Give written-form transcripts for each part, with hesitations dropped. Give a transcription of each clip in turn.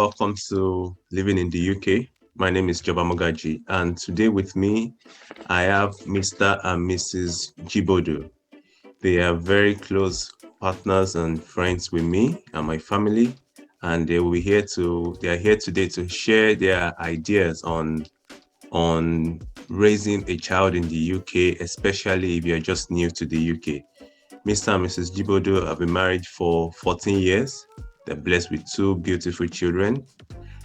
Welcome to Living in the UK. My name is Joba Mogaji, and today with me, I have Mr. and Mrs. Jibodo. They are very close partners and friends with me and my family, and they are here today to share their ideas on raising a child in the UK, especially if you're just new to the UK. Mr. and Mrs. Jibodo have been married for 14 years. They're blessed with two beautiful children,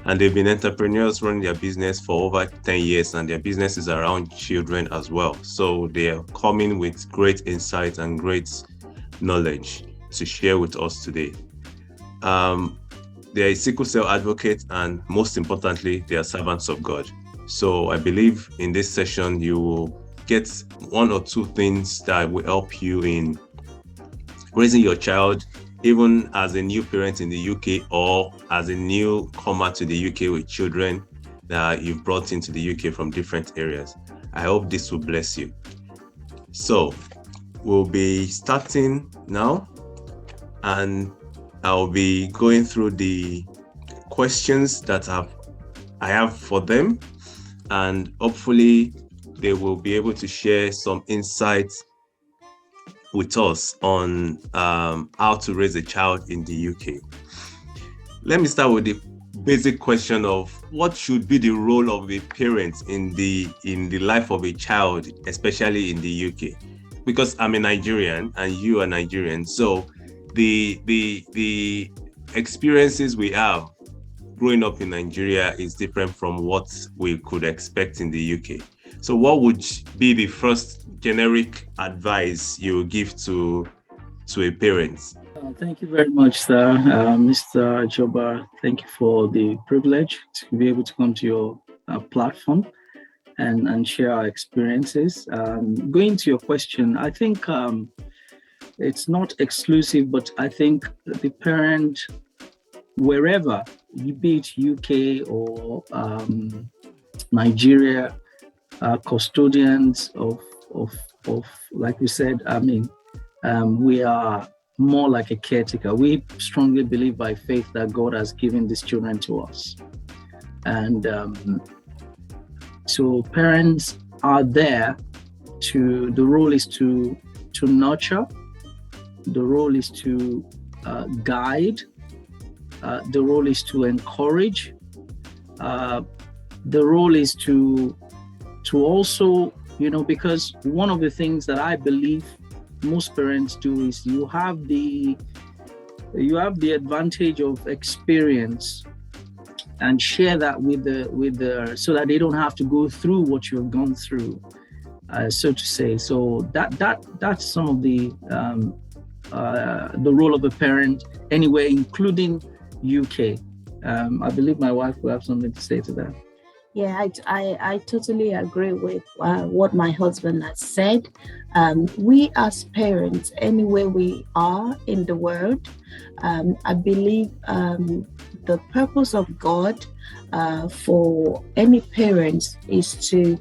and they've been entrepreneurs running their business for over 10 years, and their business is around children as well. So they are coming with great insight and great knowledge to share with us today. They are a sickle cell advocate, and most importantly, they are servants of God. So I believe in this session, you will get one or two things that will help you in raising your child, even as a new parent in the UK or as a newcomer to the UK with children that you've brought into the UK from different areas. I hope this will bless you. So we'll be starting now, and I'll be going through the questions that I have for them, and hopefully they will be able to share some insights with us on how to raise a child in the UK. Let me start with the basic question of what should be the role of a parent in the life of a child, especially in the UK. Because I'm a Nigerian and you are Nigerian, so the experiences we have growing up in Nigeria is different from what we could expect in the UK. So what would be the first generic advice you would give to a parent? Thank you very much, sir. Mr. Joba, thank you for the privilege to be able to come to your platform and share our experiences. Going to your question, I think it's not exclusive, but I think the parent, wherever, be it UK or Nigeria, custodians of like we said, we are more like a caretaker. We strongly believe by faith that God has given these children to us. And so parents are there the role is to nurture, the role is to guide, the role is to encourage, the role is to also, because one of the things that I believe most parents do is you have the advantage of experience and share that with the so that they don't have to go through what you've gone through, so to say. So that's some of the role of a parent anywhere, including UK. I believe my wife will have something to say to that. Yeah, I totally agree with what my husband has said. We as parents, anywhere we are in the world, I believe the purpose of God for any parents is to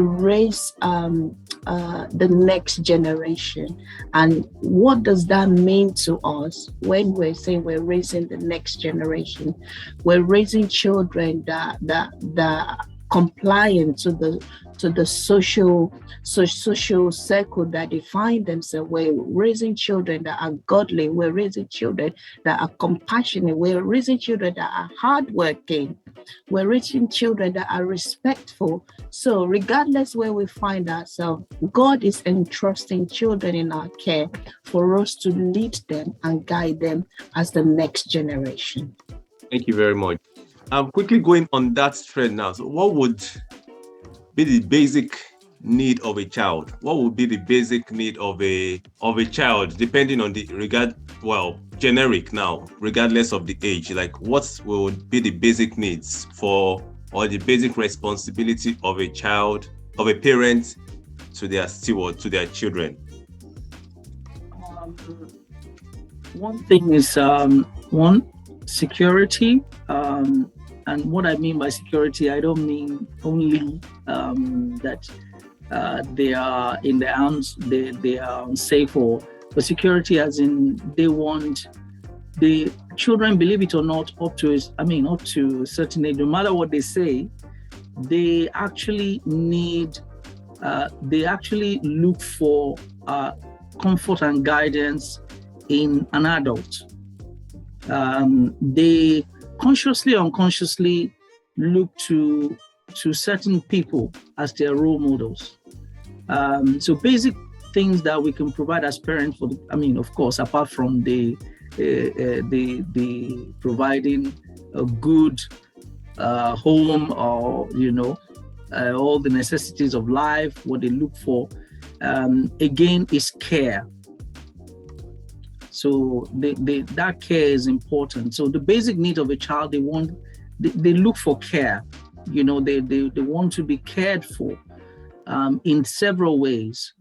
raise the next generation. And what does that mean to us when we're saying we're raising the next generation? We're raising children that are compliant to the social circle that define themselves. We're raising children that are godly. We're raising children that are compassionate. We're raising children that are hardworking. We're raising children that are respectful. So regardless where we find ourselves, God is entrusting children in our care for us to lead them and guide them as the next generation. Thank you very much. I'm quickly going on that thread now. So what would be the basic need of a child? What would be the basic need of a child, depending on the generic now, regardless of the age? Like, what would be the basic needs or the basic responsibility of a child, of a parent to their steward, to their children? One thing is security. And what I mean by security, I don't mean only that they are in their hands, they are unsafe, but security as in they children, believe it or not, up to a certain age, no matter what they say, they actually look for comfort and guidance in an adult. They consciously or unconsciously look to certain people as their role models. So basic things that we can provide as parents of course, apart from the providing a good home, or all the necessities of life, what they look for again is care. So that care is important. So the basic need of a child, they look for care. They want to be cared for in several ways.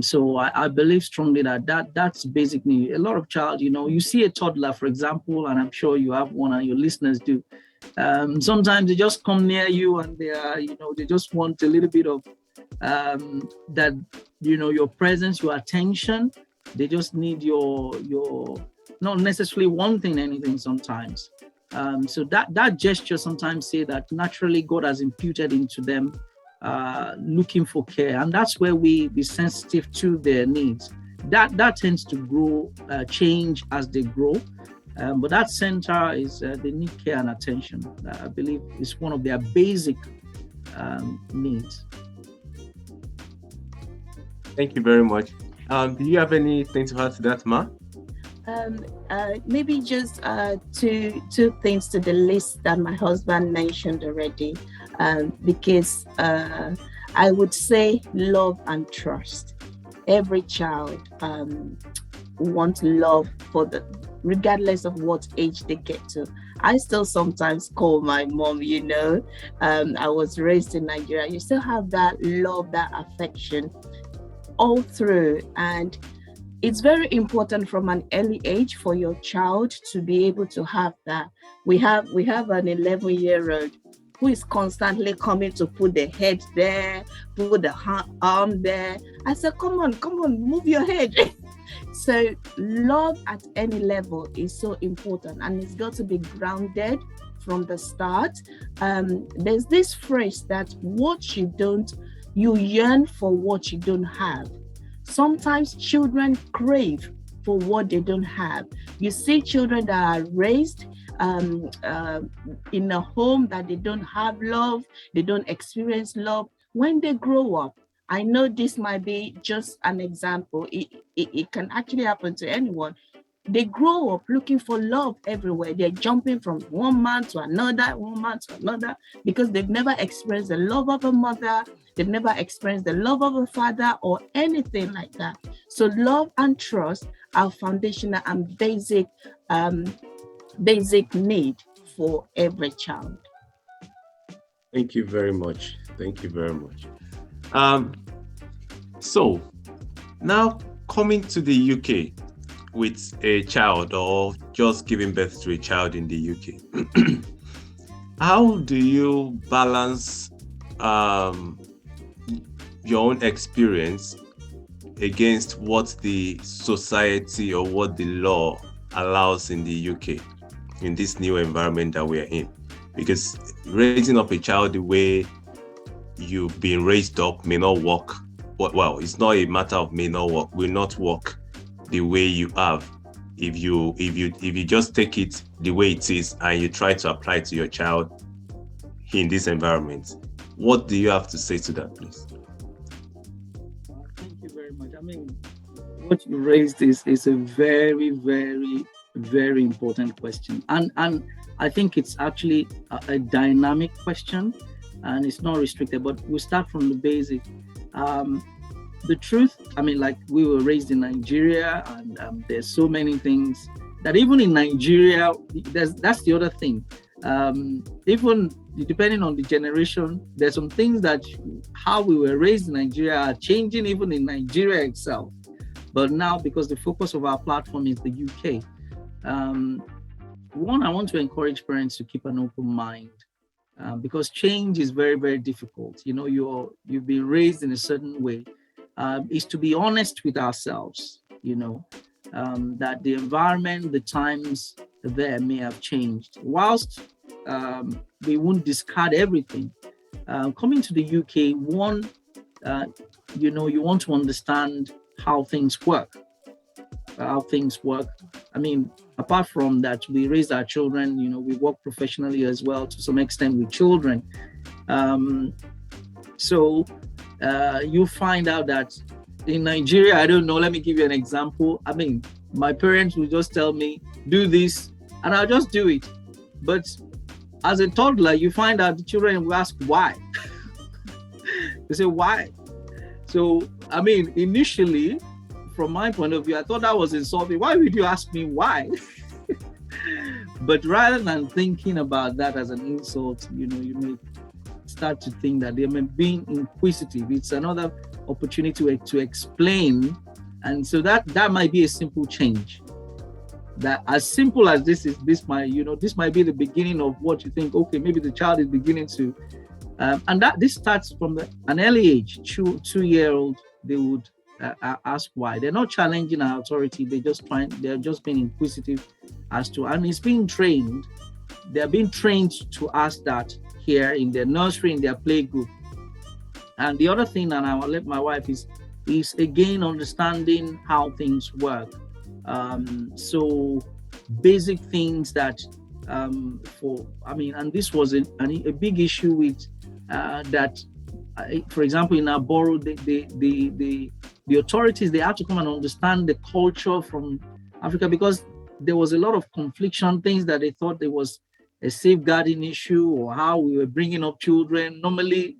So I believe strongly that's basic need. A lot of child, you see a toddler, for example, and I'm sure you have one and your listeners do. Sometimes they just come near you and they just want a little bit of that, your presence, your attention. They just need your not necessarily wanting anything sometimes. So that gesture sometimes say that naturally God has imputed into them looking for care, and that's where we be sensitive to their needs. That tends to grow, change as they grow, but that center is they need care and attention. I believe is one of their basic needs. Thank you very much. Do you have anything to add to that, Ma? Maybe just two things to the list that my husband mentioned already, because I would say love and trust. Every child wants love regardless of what age they get to. I still sometimes call my mom, I was raised in Nigeria. You still have that love, that affection all through, and it's very important from an early age for your child to be able to have that. We have an 11-year-old who is constantly coming to put the head there, put the arm there. I said, come on, move your head. So love at any level is so important, and it's got to be grounded from the start. There's this phrase that you yearn for what you don't have. Sometimes children crave for what they don't have. You see children that are raised in a home that they don't have love, they don't experience love. When they grow up, I know this might be just an example. It can actually happen to anyone. They grow up looking for love everywhere. They're jumping from one man to another, because they've never experienced the love of a mother. They've never experienced the love of a father or anything like that. So love and trust are foundational and basic need for every child. Thank you very much. So now coming to the UK with a child or just giving birth to a child in the UK, how do you balance your own experience against what the society or what the law allows in the UK in this new environment that we are in? Because raising up a child the way you've been raised up may not work. Well, it's not a matter of may not work, will not work the way you have if you just take it the way it is and you try to apply it to your child in this environment. What do you have to say to that, please? Thank you very much. What you raised is a very, very, very important question, and I think it's actually a dynamic question, and it's not restricted. But we'll start from the basic. The truth, like we were raised in Nigeria, and there's so many things that even in Nigeria, that's the other thing. Even depending on the generation, there's some things that how we were raised in Nigeria are changing even in Nigeria itself. But now, because the focus of our platform is the UK, one, I want to encourage parents to keep an open mind, because change is very, very difficult. You've been raised in a certain way. Is to be honest with ourselves, that the environment, the times there may have changed. Whilst we won't discard everything, coming to the UK, one, you want to understand how things work. I mean, apart from that, we raise our children, we work professionally as well to some extent with children. So you find out that in Nigeria, I don't know, let me give you an example. I mean, my parents will just tell me, do this, and I'll just do it. But as a toddler, you find out the children will ask why. They say, why? So, I mean, initially, from my point of view, I thought that was insulting. Why would you ask me why? But rather than thinking about that as an insult, you may start to think that they may be inquisitive. It's another opportunity to explain. And so that might be a simple change. That as simple as this might be the beginning of what you think, okay, maybe the child is beginning to, and that this starts from an early age. 2-year-old, they would ask why. They're not challenging our authority. They're just being inquisitive as to, and it's being trained. They're being trained to ask that here in their nursery, in their play group. And the other thing that I will let my wife is again understanding how things work. So basic things that and this was a big issue with that. For example, in our borough, the authorities, they had to come and understand the culture from Africa, because there was a lot of confliction, things that they thought there was a safeguarding issue or how we were bringing up children. Normally,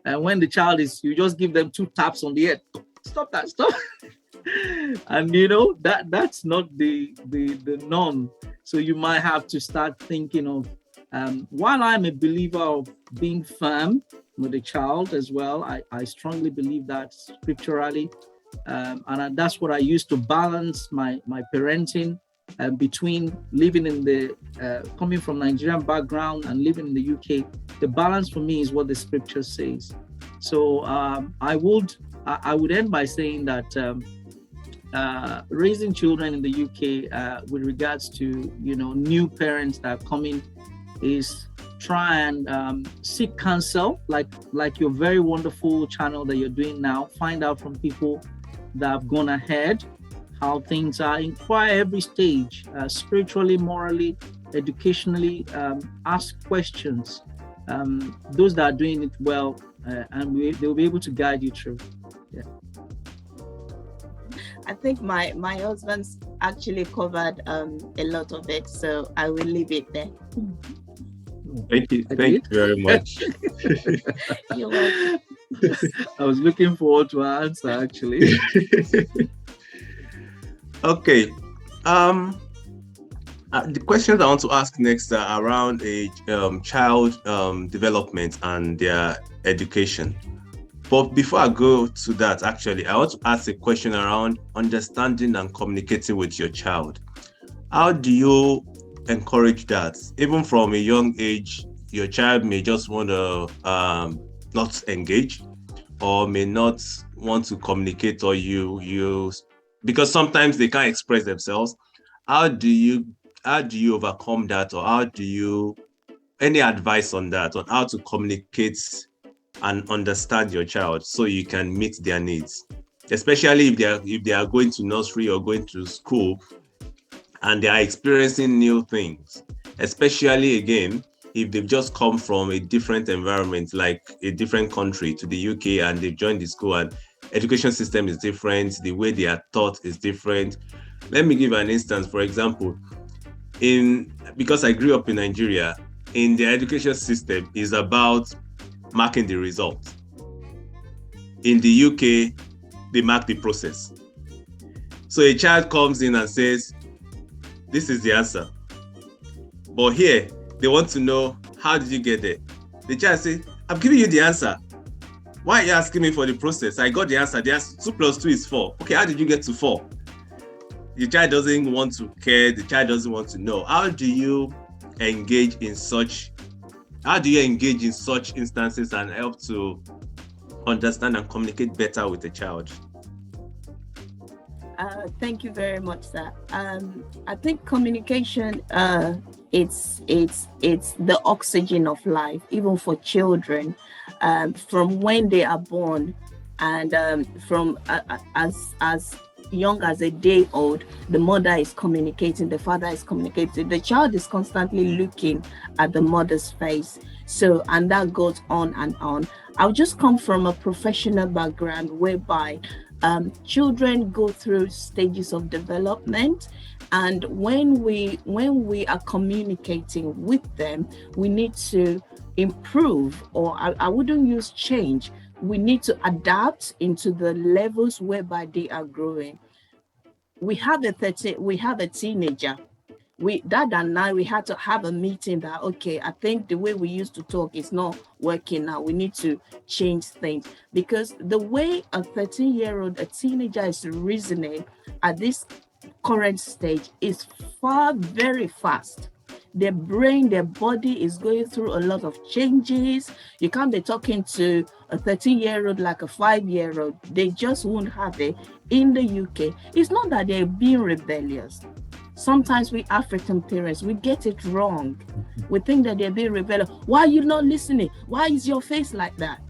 when the child you just give them 2 taps on the head. Stop that, stop. And that's not the norm. So you might have to start thinking of, while I'm a believer of being firm with a child as well, I strongly believe that scripturally, and that's what I use to balance my parenting between living in coming from Nigerian background and living in the UK. The balance for me is what the scripture says. So I would end by saying that raising children in the UK with regards to new parents that are coming is try and seek counsel, like your very wonderful channel that you're doing now. Find out from people that have gone ahead how things are. Inquire every stage, spiritually, morally, educationally. Ask questions. Those that are doing it well, and they'll be able to guide you through. Yeah. I think my husband's actually covered a lot of it, so I will leave it there. Thank you very much. You're welcome. I was looking forward to our answer, actually. Okay. The questions I want to ask next are around child development and their education. But before I go to that, actually, I want to ask a question around understanding and communicating with your child. How do you encourage that? Even from a young age, your child may just want to not engage, or may not want to communicate, or you because sometimes they can't express themselves. How do you overcome that, or any advice on that, on how to communicate and understand your child so you can meet their needs, especially if they are going to nursery or going to school and they are experiencing new things, especially again if they've just come from a different environment, like a different country to the UK, and they've joined the school and education system is different, the way they are taught is different. Let me give an instance. For example, because I grew up in Nigeria, in the education system is about marking the result. In the UK, they mark the process. So a child comes in and says, this is the answer. But here, they want to know, how did you get there? The child says, I'm giving you the answer. Why are you asking me for the process? I got the answer. The answer 2 + 2 is 4. Okay, how did you get to 4? The child doesn't want to care. The child doesn't want to know. How do you engage in such instances and help to understand and communicate better with the child? Thank you very much, sir. I think communication, it's the oxygen of life, even for children, from when they are born, and from as young as a day old, the mother is communicating, the father is communicating, the child is constantly looking at the mother's face. So, and that goes on and on. I've just come from a professional background whereby children go through stages of development, and when we are communicating with them, we need to improve, or I wouldn't use change. We need to adapt into the levels whereby they are growing. We have a teenager. Dad and I, we had to have a meeting that, okay, I think the way we used to talk is not working now. We need to change things, because the way a 13-year-old, a teenager, is reasoning at this current stage is very fast. Their brain, their body is going through a lot of changes. You can't be talking to a 13-year-old like a 5-year-old. They just won't have it. In the UK, it's not that they're being rebellious. Sometimes we African parents, we get it wrong. We think that they're being rebellious. Why are you not listening? Why is your face like that?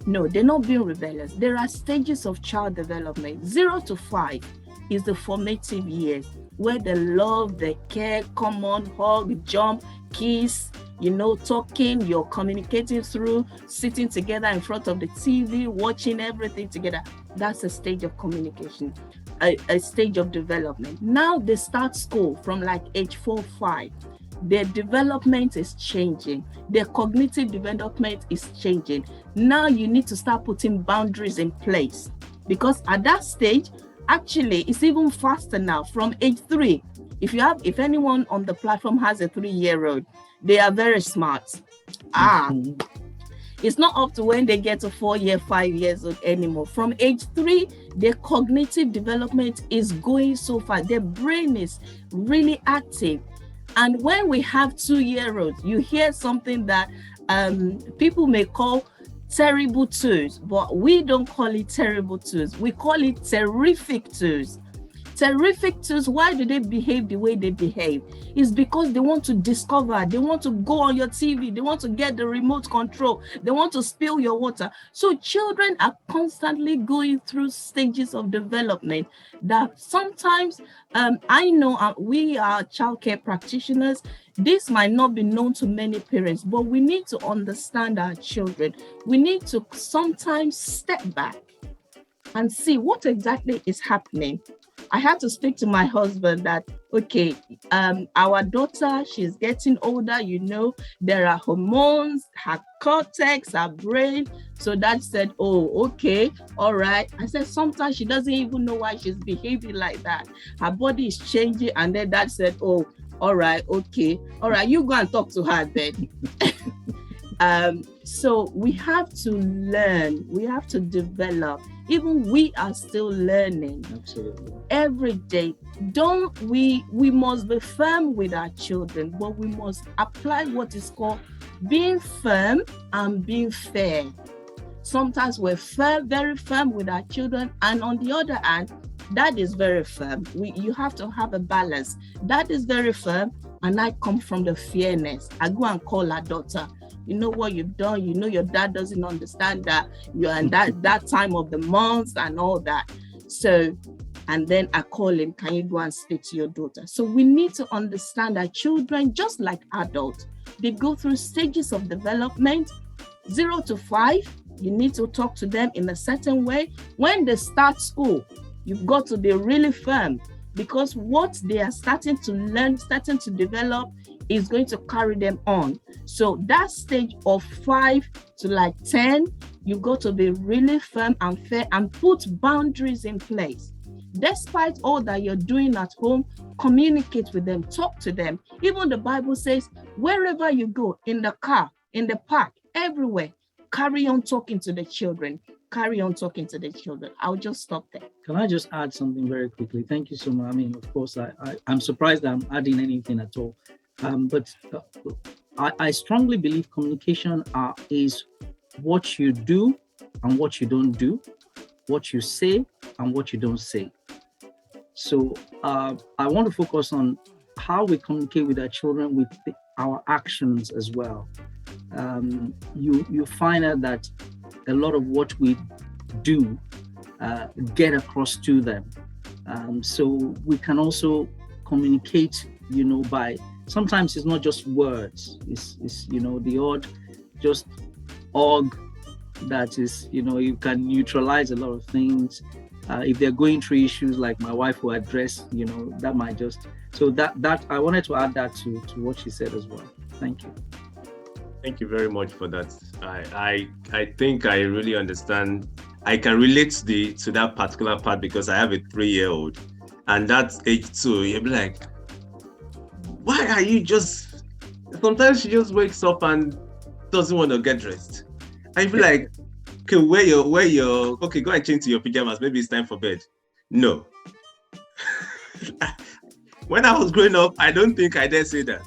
No, they're not being rebellious. There are stages of child development. 0 to 5 is the formative years, where the love, the care, come on, hug, jump, kiss, talking, you're communicating through, sitting together in front of the TV, watching everything together. That's a stage of communication, a stage of development. Now they start school from like age 4, 5. Their development is changing. Their cognitive development is changing. Now you need to start putting boundaries in place, because at that stage, actually, it's even faster now from age 3. If anyone on the platform has a 3-year-old, they are very smart. It's not up to when they get to 4 year, 5 years old anymore. From age 3, their cognitive development is going so far. Their brain is really active. And when we have 2-year-olds, you hear something that people may call terrible twos, but we don't call it terrible twos. We call it terrific twos. Terrific twos, why do they behave the way they behave? It's because they want to discover, they want to go on your TV, they want to get the remote control, they want to spill your water. So children are constantly going through stages of development that sometimes, I know we are childcare practitioners. This might not be known to many parents, but we need to understand our children. We need to sometimes step back and see what exactly is happening. I had to speak to my husband that, okay, our daughter, she's getting older, there are hormones, her cortex, her brain. So Dad said, oh, okay, all right. I said, sometimes she doesn't even know why she's behaving like that. Her body is changing. And then Dad said, oh, all right, okay, all right, you go and talk to her then. So we have to learn, we have to develop. Even we are still learning. Absolutely. Every day. We must be firm with our children, but we must apply what is called being firm and being fair. Sometimes we're very firm with our children, and on the other hand, Dad is very firm. You have to have a balance. Dad is very firm, and I come from the fairness. I go and call our daughter. You know what you've done. Your dad doesn't understand that you're in that time of the month and all that. So, and then I call him, can you go and speak to your daughter? So we need to understand that children, just like adults, they go through stages of development. 0 to 5, you need to talk to them in a certain way. When they start school, you've got to be really firm, because what they are starting to learn, starting to develop, is going to carry them on. So that stage of 5 to like 10, you got to be really firm and fair and put boundaries in place. Despite all that you're doing at home, communicate with them, talk to them. Even the Bible says, wherever you go, in the car, in the park, everywhere, carry on talking to the children. Carry on talking to the children. I'll just stop there. Can I just add something very quickly? Thank you so much. I mean, of course, I'm surprised that I'm adding anything at all. But I strongly believe communication is what you do and what you don't do, what you say and what you don't say. So I want to focus on how we communicate with our children with our actions as well. You find out that a lot of what we do get across to them. So we can also communicate, by sometimes it's not just words. It's the odd just og that is, you can neutralize a lot of things. If they're going through issues like my wife will address, that might just, so that I wanted to add that to what she said as well. Thank you. Thank you very much for that. I think I really understand. I can relate to that particular part because I have a 3-year-old, and that's age 2. You'll be like, why are you just? Sometimes she just wakes up and doesn't want to get dressed. I feel like, okay, okay, go and change to your pajamas. Maybe it's time for bed. No. When I was growing up, I don't think I dare say that.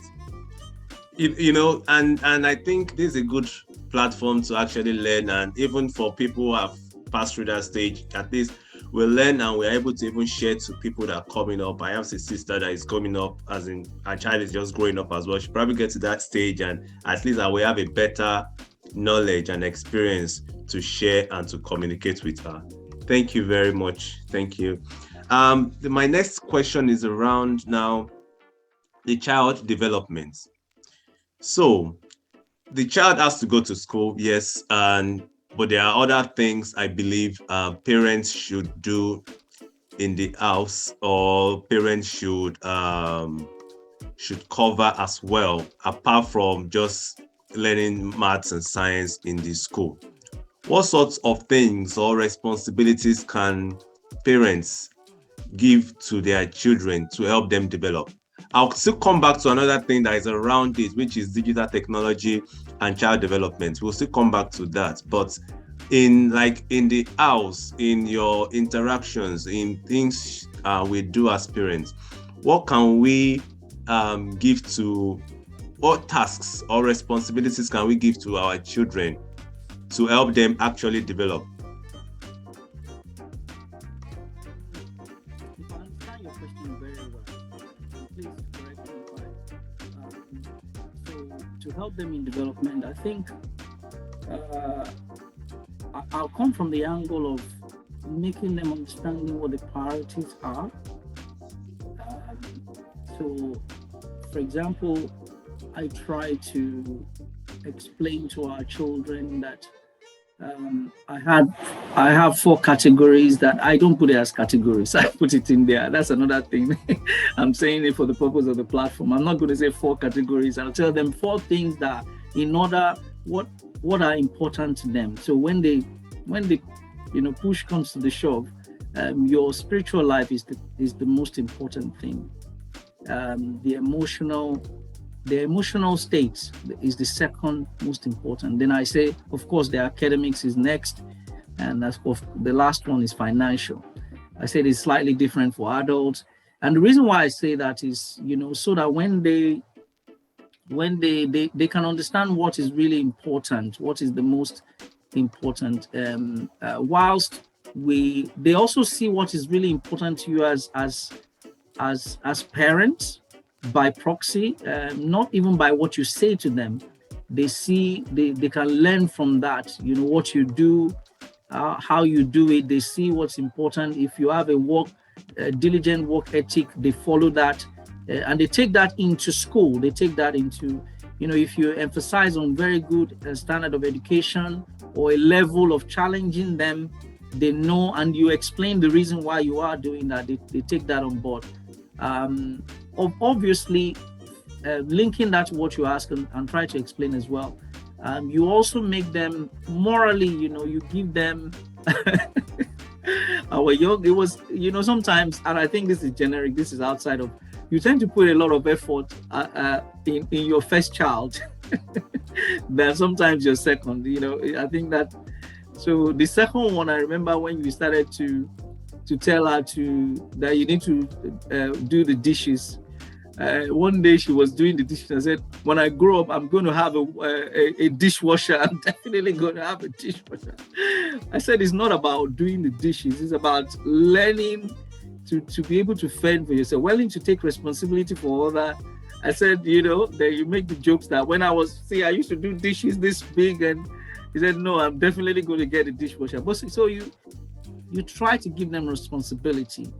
And I think this is a good platform to actually learn, and even for people who have passed through that stage, at least we learn and we're able to even share to people that are coming up. I have a sister that is coming up, as in her child is just growing up as well. She probably gets to that stage, and at least I will have a better knowledge and experience to share and to communicate with her. Thank you very much. Thank you. My next question is around now the child development. So the child has to go to school, yes, but there are other things I believe parents should do in the house, or parents should cover as well, apart from just learning maths and science in the school. What sorts of things or responsibilities can parents give to their children to help them develop? I'll still come back to another thing that is around it, which is digital technology and child development. We'll still come back to that. But in the house, in your interactions, in things we do as parents, what can we give to, what tasks or responsibilities can we give to our children to help them actually develop? If I understand your question very well, please correct me so to help them in development, I think I'll come from the angle of making them understanding what the priorities are. So, for example, I try to explain to our children that I have 4 categories that I don't put it as categories. I put it in there. That's another thing. I'm saying it for the purpose of the platform. I'm not going to say 4 categories. I'll tell them 4 things that in order what are important to them. So when they push comes to the shove, your spiritual life is the most important thing. The emotional state is the second most important. Then I say, of course, the academics is next, and the last one is financial. I said it's slightly different for adults, and the reason why I say that is, so that when they can understand what is really important, what is the most important, whilst they also see what is really important to you as parents, by proxy, not even by what you say to them. They can learn from that, what you do, how you do it. They see what's important. If you have a diligent work ethic, they follow that, and they take that into school. They take that into, if you emphasize on very good standard of education or a level of challenging them, they know, and you explain the reason why you are doing that, they take that on board. Obviously, linking that to what you ask and try to explain as well. You also make them morally, you give them it was, sometimes, and I think this is generic, this is outside of, you tend to put a lot of effort in your first child than sometimes your second, I think that. So the second one, I remember when you started to tell her that you need to do the dishes. One day she was doing the dishes. I said, when I grow up, I'm going to have a dishwasher. I'm definitely going to have a dishwasher. I said, it's not about doing the dishes. It's about learning to be able to fend for yourself, willing to take responsibility for other. I said, that you make the jokes that when I used to do dishes this big, and he said, no, I'm definitely going to get a dishwasher. But so you try to give them responsibility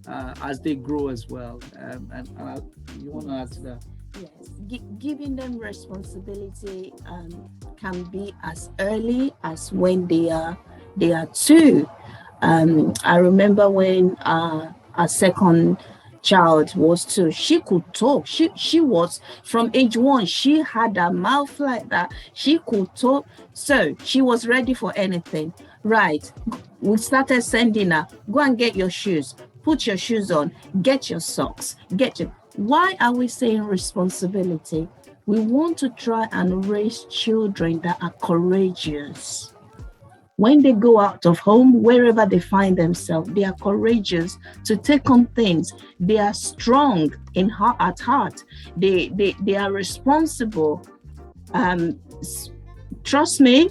as they grow as well. And you want to add to that? Yes, giving them responsibility can be as early as when they are 2. I remember when our second child was 2, she could talk. She was from age 1. She had a mouth like that. She could talk, so she was ready for anything. Right, we started sending her, go and get your shoes, put your shoes on, get your socks, Why are we saying responsibility? We want to try and raise children that are courageous. When they go out of home, wherever they find themselves, they are courageous to take on things. They are strong at heart. They are responsible. Trust me,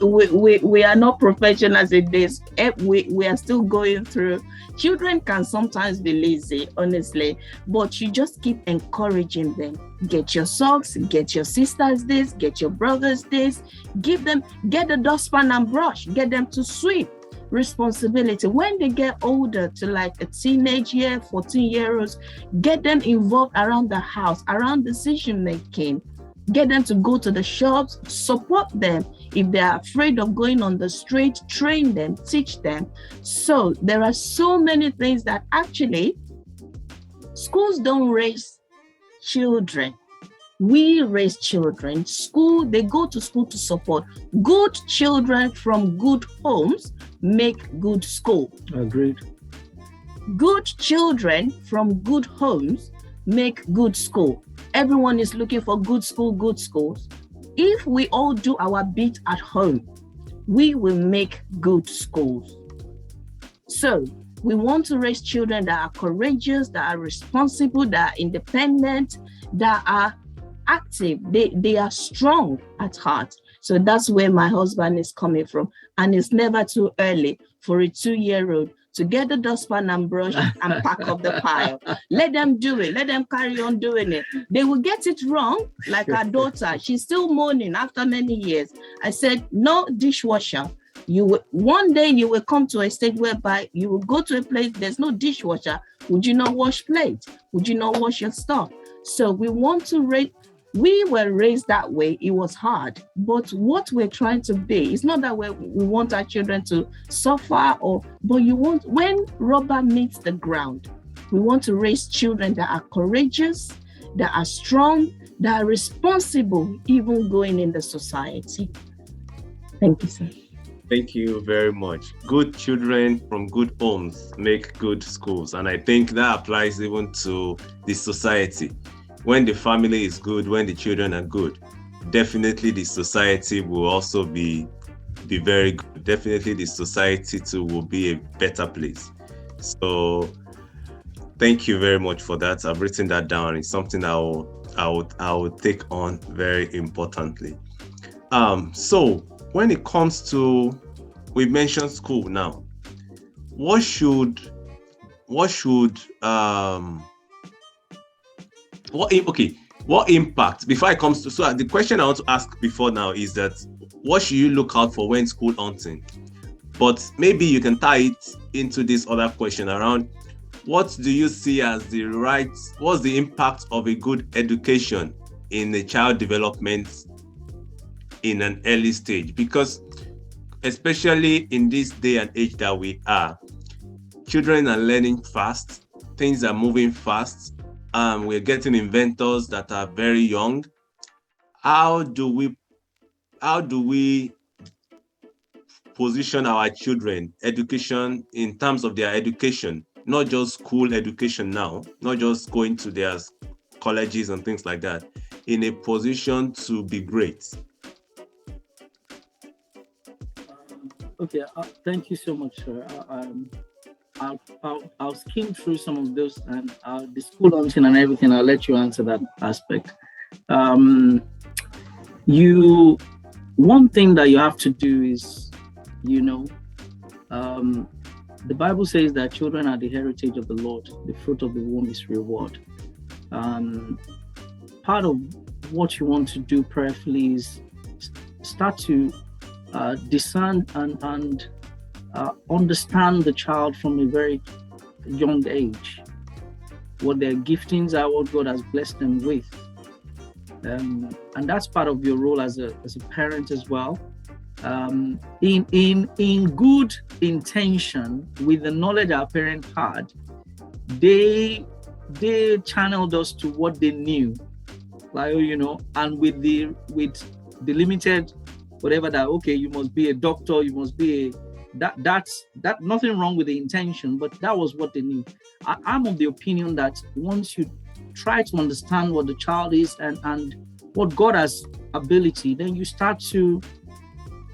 we are not professionals in this. We are still going through. Children can sometimes be lazy, honestly, but you just keep encouraging them. Get your socks, get your sisters this, get your brothers this, get the dustpan and brush, get them to sweep. Responsibility. When they get older to like a teenage year, 14-year-olds, get them involved around the house, around decision making. Get them to go to the shops, support them. If they are afraid of going on the street, train them, teach them. So there are so many things that actually schools don't raise children. We raise children. They go to school to support. Good children from good homes make good school. Agreed. Good children from good homes make good school. Everyone is looking for good schools. If we all do our bit at home, we will make good schools. So we want to raise children that are courageous, that are responsible, that are independent, that are active. They are strong at heart. So that's where my husband is coming from. And it's never too early for a 2-year-old to get the dustpan and brush and pack up the pile. Let them do it. Let them carry on doing it. They will get it wrong, like our daughter. She's still moaning after many years. I said, no dishwasher. One day you will come to a stage whereby you will go to a place, there's no dishwasher. Would you not wash plates? Would you not wash your stuff? So we were raised that way. It was hard. But what we're trying to be, it's not that we want our children to suffer, but when rubber meets the ground, we want to raise children that are courageous, that are strong, that are responsible, even going in the society. Thank you, sir. Thank you very much. Good children from good homes make good schools. And I think that applies even to the society. When the family is good, when the children are good, definitely the society will also be very good. Definitely the society too will be a better place. So thank you very much for that. I've written that down. It's something I will take on very importantly. So when it comes to, we mentioned school now, what impact, before it comes to, so the question I want to ask before now is that what should you look out for when school hunting? But maybe you can tie it into this other question around what do you see as what's the impact of a good education in the child development in an early stage? Because especially in this day and age that we are, children are learning fast, things are moving fast. We're getting inventors that are very young. How do we position our children, education, in terms of their education, not just school education now, not just going to their colleges and things like that, in a position to be great? Okay, thank you so much, sir. I'll skim through some of those, and the school hunting and everything. I'll let you answer that aspect. One thing that you have to do is, the Bible says that children are the heritage of the Lord. The fruit of the womb is reward. Part of what you want to do prayerfully is start to discern and understand the child from a very young age, what their giftings are, what God has blessed them with. And that's part of your role as a parent as well. In good intention, with the knowledge our parents had, they channeled us to what they knew, like, and with the limited whatever that, okay, you must be a doctor, you must be that's nothing wrong with the intention, but that was what they knew. I'm of the opinion that once you try to understand what the child is and what God has ability, then you start to,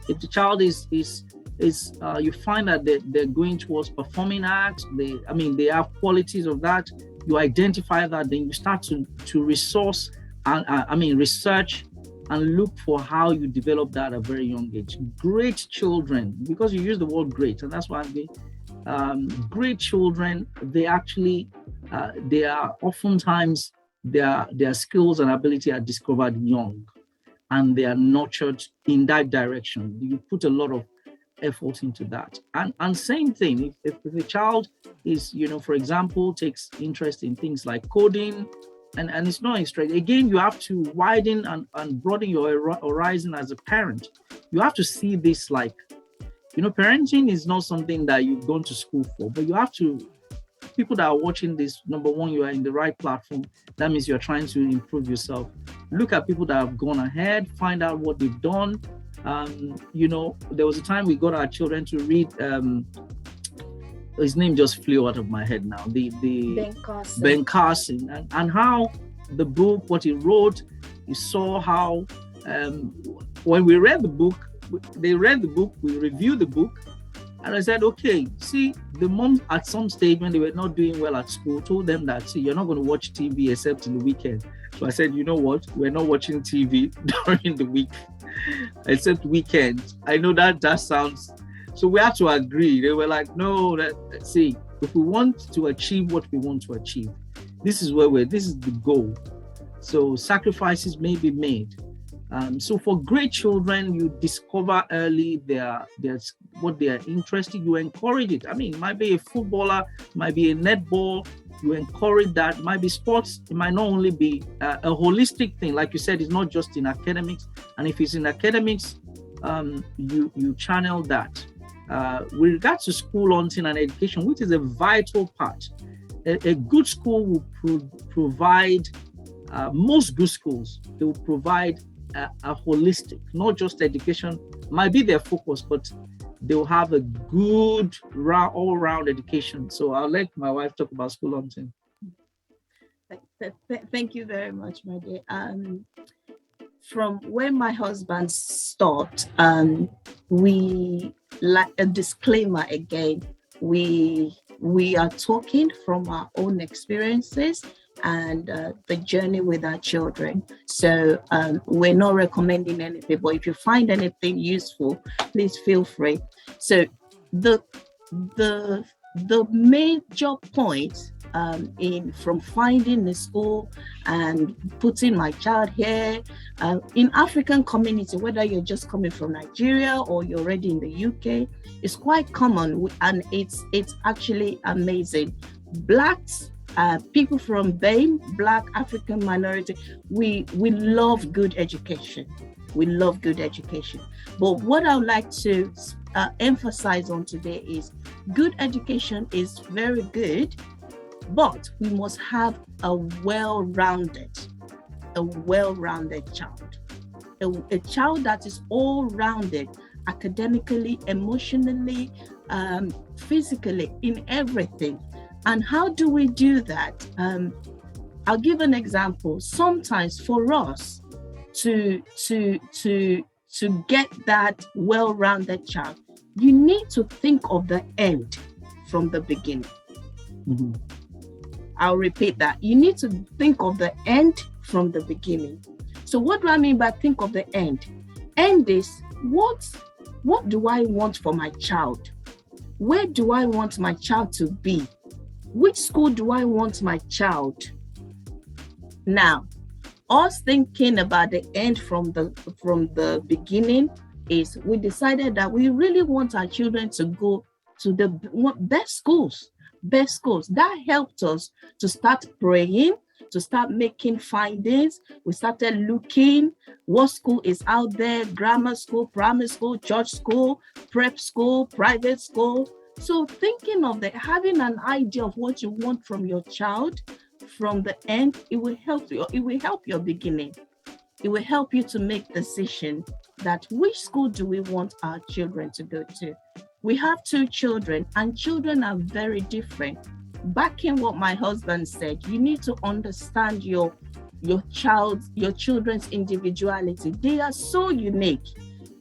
if the child is you find that they're going towards performing arts, they have qualities of that, you identify that, then you start to resource and research and look for how you develop that at a very young age. Great children, because you use the word great, and that's why great children, they actually they are oftentimes their skills and ability are discovered young, and they are nurtured in that direction. You put a lot of effort into that. And same thing, if a child is, for example, takes interest in things like coding, and it's not interest, again, you have to widen and broaden your horizon as a parent. You have to see this like, parenting is not something that you've gone to school for, but you have to, people that are watching this, number one, you are in the right platform. That means you're trying to improve yourself. Look at people that have gone ahead, find out what they've done. There was a time we got our children to read, his name just flew out of my head now, the Ben Carson, and how the book, what he wrote, you saw how when we read the book, they read the book, we reviewed the book, and I said, okay, see, the mom at some stage when they were not doing well at school told them that, see, you're not going to watch TV except in the weekend. So I said, you know what, we're not watching TV during the week except weekends. I know that sounds, so we had to agree. They were like, no, see, if we want to achieve what we want to achieve, this is the goal. So sacrifices may be made. So for great children, you discover early what they are interested. You encourage it. It might be a footballer, it might be a netball. You encourage that. It might be sports. It might not only be a holistic thing, like you said. It's not just in academics. And if it's in academics, you channel that. With regard to school hunting and education, which is a vital part, a good school will provide. Most good schools, they will provide a holistic, not just education, might be their focus, but they'll have a good all-round education. So I'll let my wife talk about school hunting. Thank you very much, my dear. From when my husband stopped, we, like a disclaimer again, we are talking from our own experiences and the journey with our children. So we're not recommending anything, but if you find anything useful, please feel free. So the major point from finding the school and putting my child here in African community, whether you're just coming from Nigeria or you're already in the UK, it's quite common, and it's actually amazing. Blacks, people from BAME, Black African minority, we love good education. We love good education. But what I would like to emphasize on today is good education is very good, but we must have a well-rounded child. A child that is all-rounded, academically, emotionally, physically, in everything. And how do we do that? I'll give an example. Sometimes for us to get that well-rounded child, you need to think of the end from the beginning. Mm-hmm. I'll repeat that. You need to think of the end from the beginning. So what do I mean by think of the end? End is what do I want for my child? Where do I want my child to be? Which school do I want my child? Now, us thinking about the end from the beginning is we decided that we really want our children to go to the best schools. That helped us to start praying, to start making findings. We started looking what school is out there: grammar school, primary school, church school, prep school, private school. So thinking of having an idea of what you want from your child from the end, it will help you. It will help your beginning. It will help you to make decision that which school do we want our children to go to. We have 2 children, and children are very different. Backing what my husband said, you need to understand your children's individuality. They are so unique.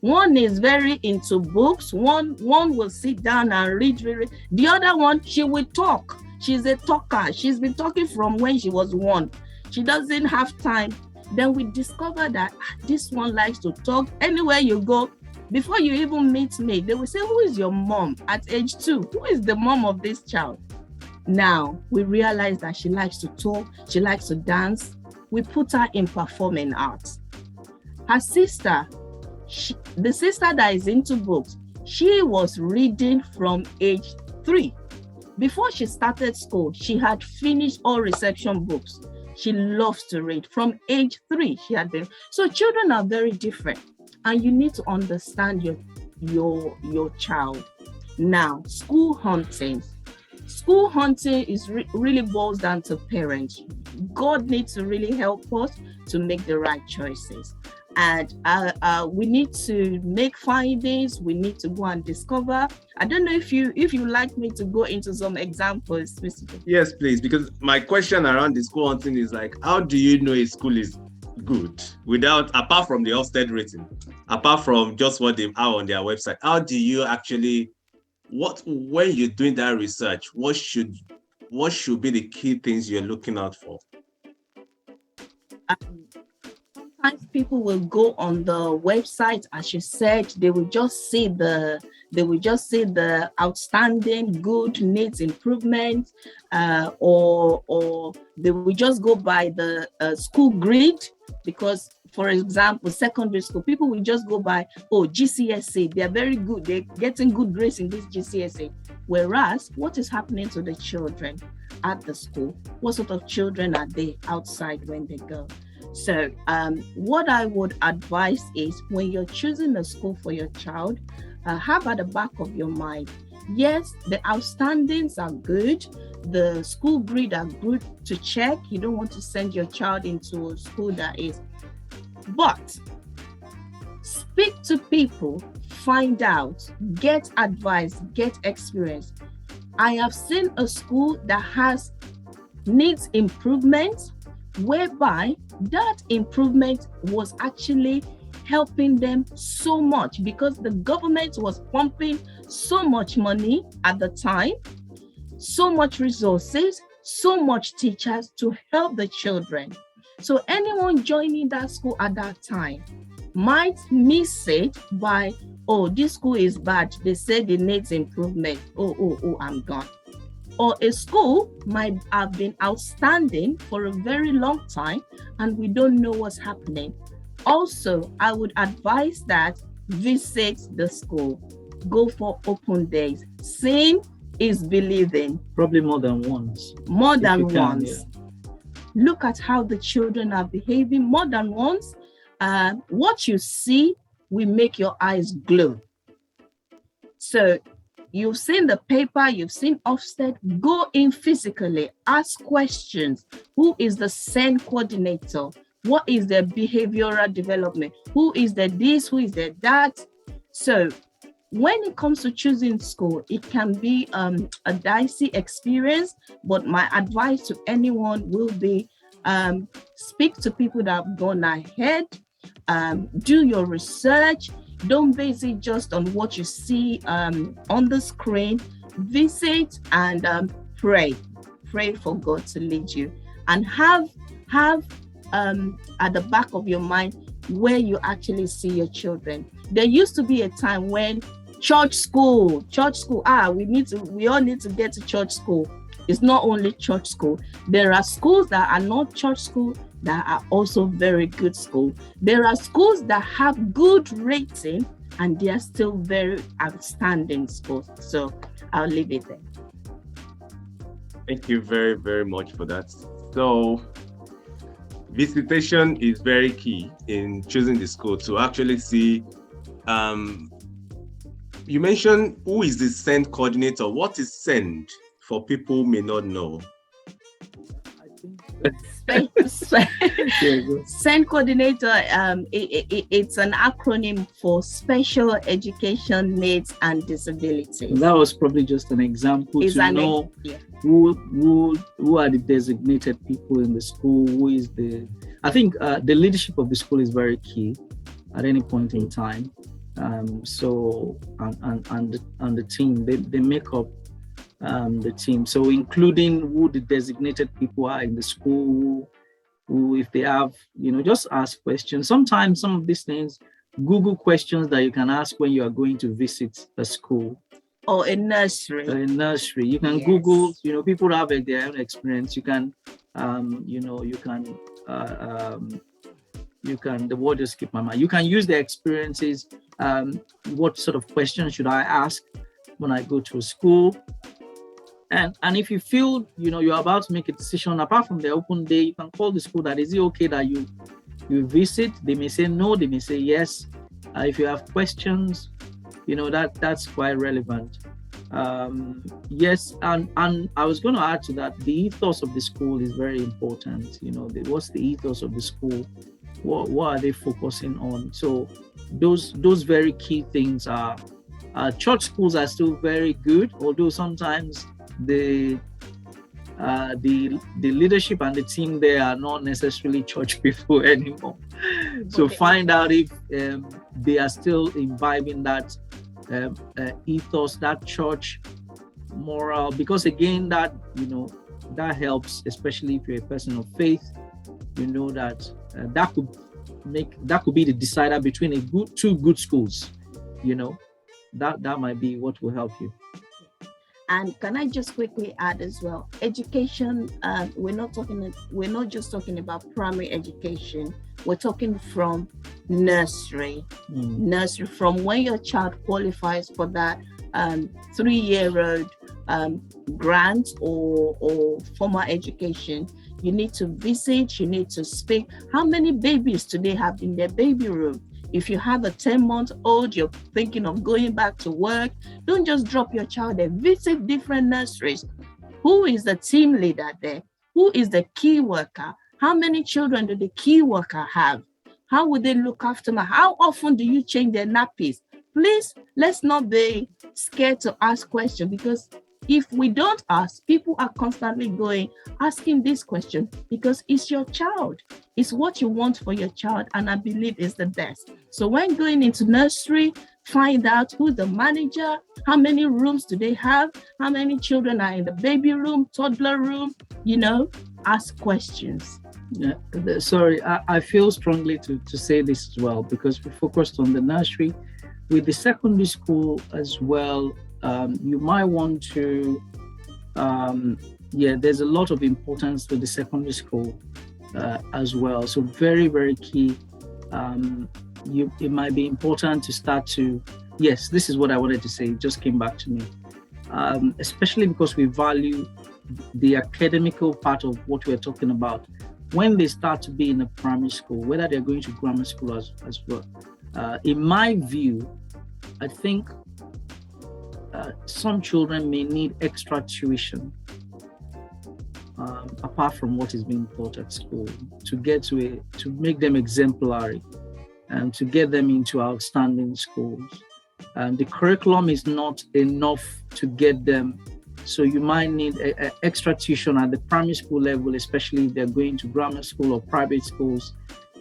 One is very into books. One will sit down and read. The other one, she will talk. She's a talker. She's been talking from when she was 1. She doesn't have time. Then we discover that this one likes to talk. Anywhere you go, before you even meet me, they will say, who is your mom at age 2? Who is the mom of this child? Now, we realize that she likes to talk. She likes to dance. We put her in performing arts. Her sister, the sister that is into books, she was reading from age 3. Before she started school, she had finished all reception books. She loves to read. From age 3, she had been. So children are very different, and you need to understand your child. Now, school hunting. School hunting is really boils down to parents. God needs to really help us to make the right choices. And we need to make findings. We need to go and discover. I don't know if you like me to go into some examples, Mr. Yes, please, because my question around the school hunting is like, how do you know a school is good apart from the Ofsted rating, apart from just what they have on their website? How do you actually, when you're doing that research, what should be the key things you're looking out for? Sometimes people will go on the website, as you said, they will just see the outstanding, good, needs improvement, or they will just go by the school grid, because, for example, secondary school, people will just go by, GCSE, they're very good, they're getting good grades in this GCSE. Whereas, what is happening to the children at the school? What sort of children are they outside when they go? So what I would advise is, when you're choosing a school for your child, have at the back of your mind, yes, the outstandings are good, the school grid are good to check. You don't want to send your child into a school that is, but speak to people, find out, get advice, get experience. I have seen a school that needs improvement, whereby that improvement was actually helping them so much, because the government was pumping so much money at the time, so much resources, so much teachers to help the children. So anyone joining that school at that time might miss it by, this school is bad, they said it needs improvement, I'm gone. Or a school might have been outstanding for a very long time and we don't know what's happening. Also, I would advise that visit the school, go for open days. Seeing is believing. Probably more than once. More than once. Look at how the children are behaving more than once. What you see will make your eyes glow. So you've seen the paper, you've seen Ofsted, go in physically, ask questions. Who is the SEN coordinator? What is the behavioral development? Who is the this? Who is the that? So when it comes to choosing school, it can be a dicey experience, but my advice to anyone will be speak to people that have gone ahead, do your research. Don't base it just on what you see on the screen. Visit and pray. Pray for God to lead you, and have at the back of your mind where you actually see your children. There used to be a time when Church school. We all need to get to church school. It's not only church school. There are schools that are not church school that are also very good school. There are schools that have good rating and they are still very outstanding schools. So I'll leave it there. Thank you very, very much for that. So visitation is very key in choosing the school to actually see. You mentioned who is the SEND coordinator. What is SEND for people who may not know? SEND coordinator, it's an acronym for Special Education Needs and Disabilities. That was probably just an example to know who are the designated people in the school, who is I think the leadership of the school is very key at any point in time. So the team, they make up the team. So including who the designated people are in the school, who if they have, just ask questions. Sometimes some of these things, Google questions that you can ask when you are going to visit a school. Or a nursery. You can Google, people have their own experience. You can, the word just skipped my mind. You can use the experiences. What sort of questions should I ask when I go to a school? And if you feel, you're about to make a decision, apart from the open day, you can call the school that is it okay that you visit? They may say no, they may say yes. If you have questions, that's quite relevant. Yes, and I was going to add to that, the ethos of the school is very important. What's the ethos of the school? What are they focusing on? So those very key things are. Church schools are still very good, although sometimes the leadership and the team there are not necessarily church people anymore. So find out if they are still imbibing that ethos, that church moral, because again, that helps, especially if you're a person of faith. That could be the decider between two good schools. That might be what will help you. And can I just quickly add as well, education, we're not just talking about primary education, we're talking from nursery, from when your child qualifies for that 3-year-old grant or formal education. You need to visit, you need to speak. How many babies do they have in their baby room? If you have a 10-month-old, you're thinking of going back to work, don't just drop your child there. Visit different nurseries. Who is the team leader there? Who is the key worker? How many children do the key worker have? How would they look after them? How often do you change their nappies? Please, let's not be scared to ask questions, because if we don't ask, people are constantly asking this question because it's your child. It's what you want for your child, and I believe it's the best. So when going into nursery, find out who's the manager, how many rooms do they have, how many children are in the baby room, toddler room, ask questions. Yeah, sorry, I feel strongly to say this as well, because we focused on the nursery. With the secondary school as well, you might want to, there's a lot of importance to the secondary school as well. So very, very key. It might be important to start to, yes, this is what I wanted to say. It just came back to me. Especially because we value the academical part of what we're talking about. When they start to be in a primary school, whether they're going to grammar school as well. In my view, I think some children may need extra tuition apart from what is being taught at school to make them exemplary and to get them into outstanding schools. The curriculum is not enough to get them, so you might need extra tuition at the primary school level, especially if they're going to grammar school or private schools.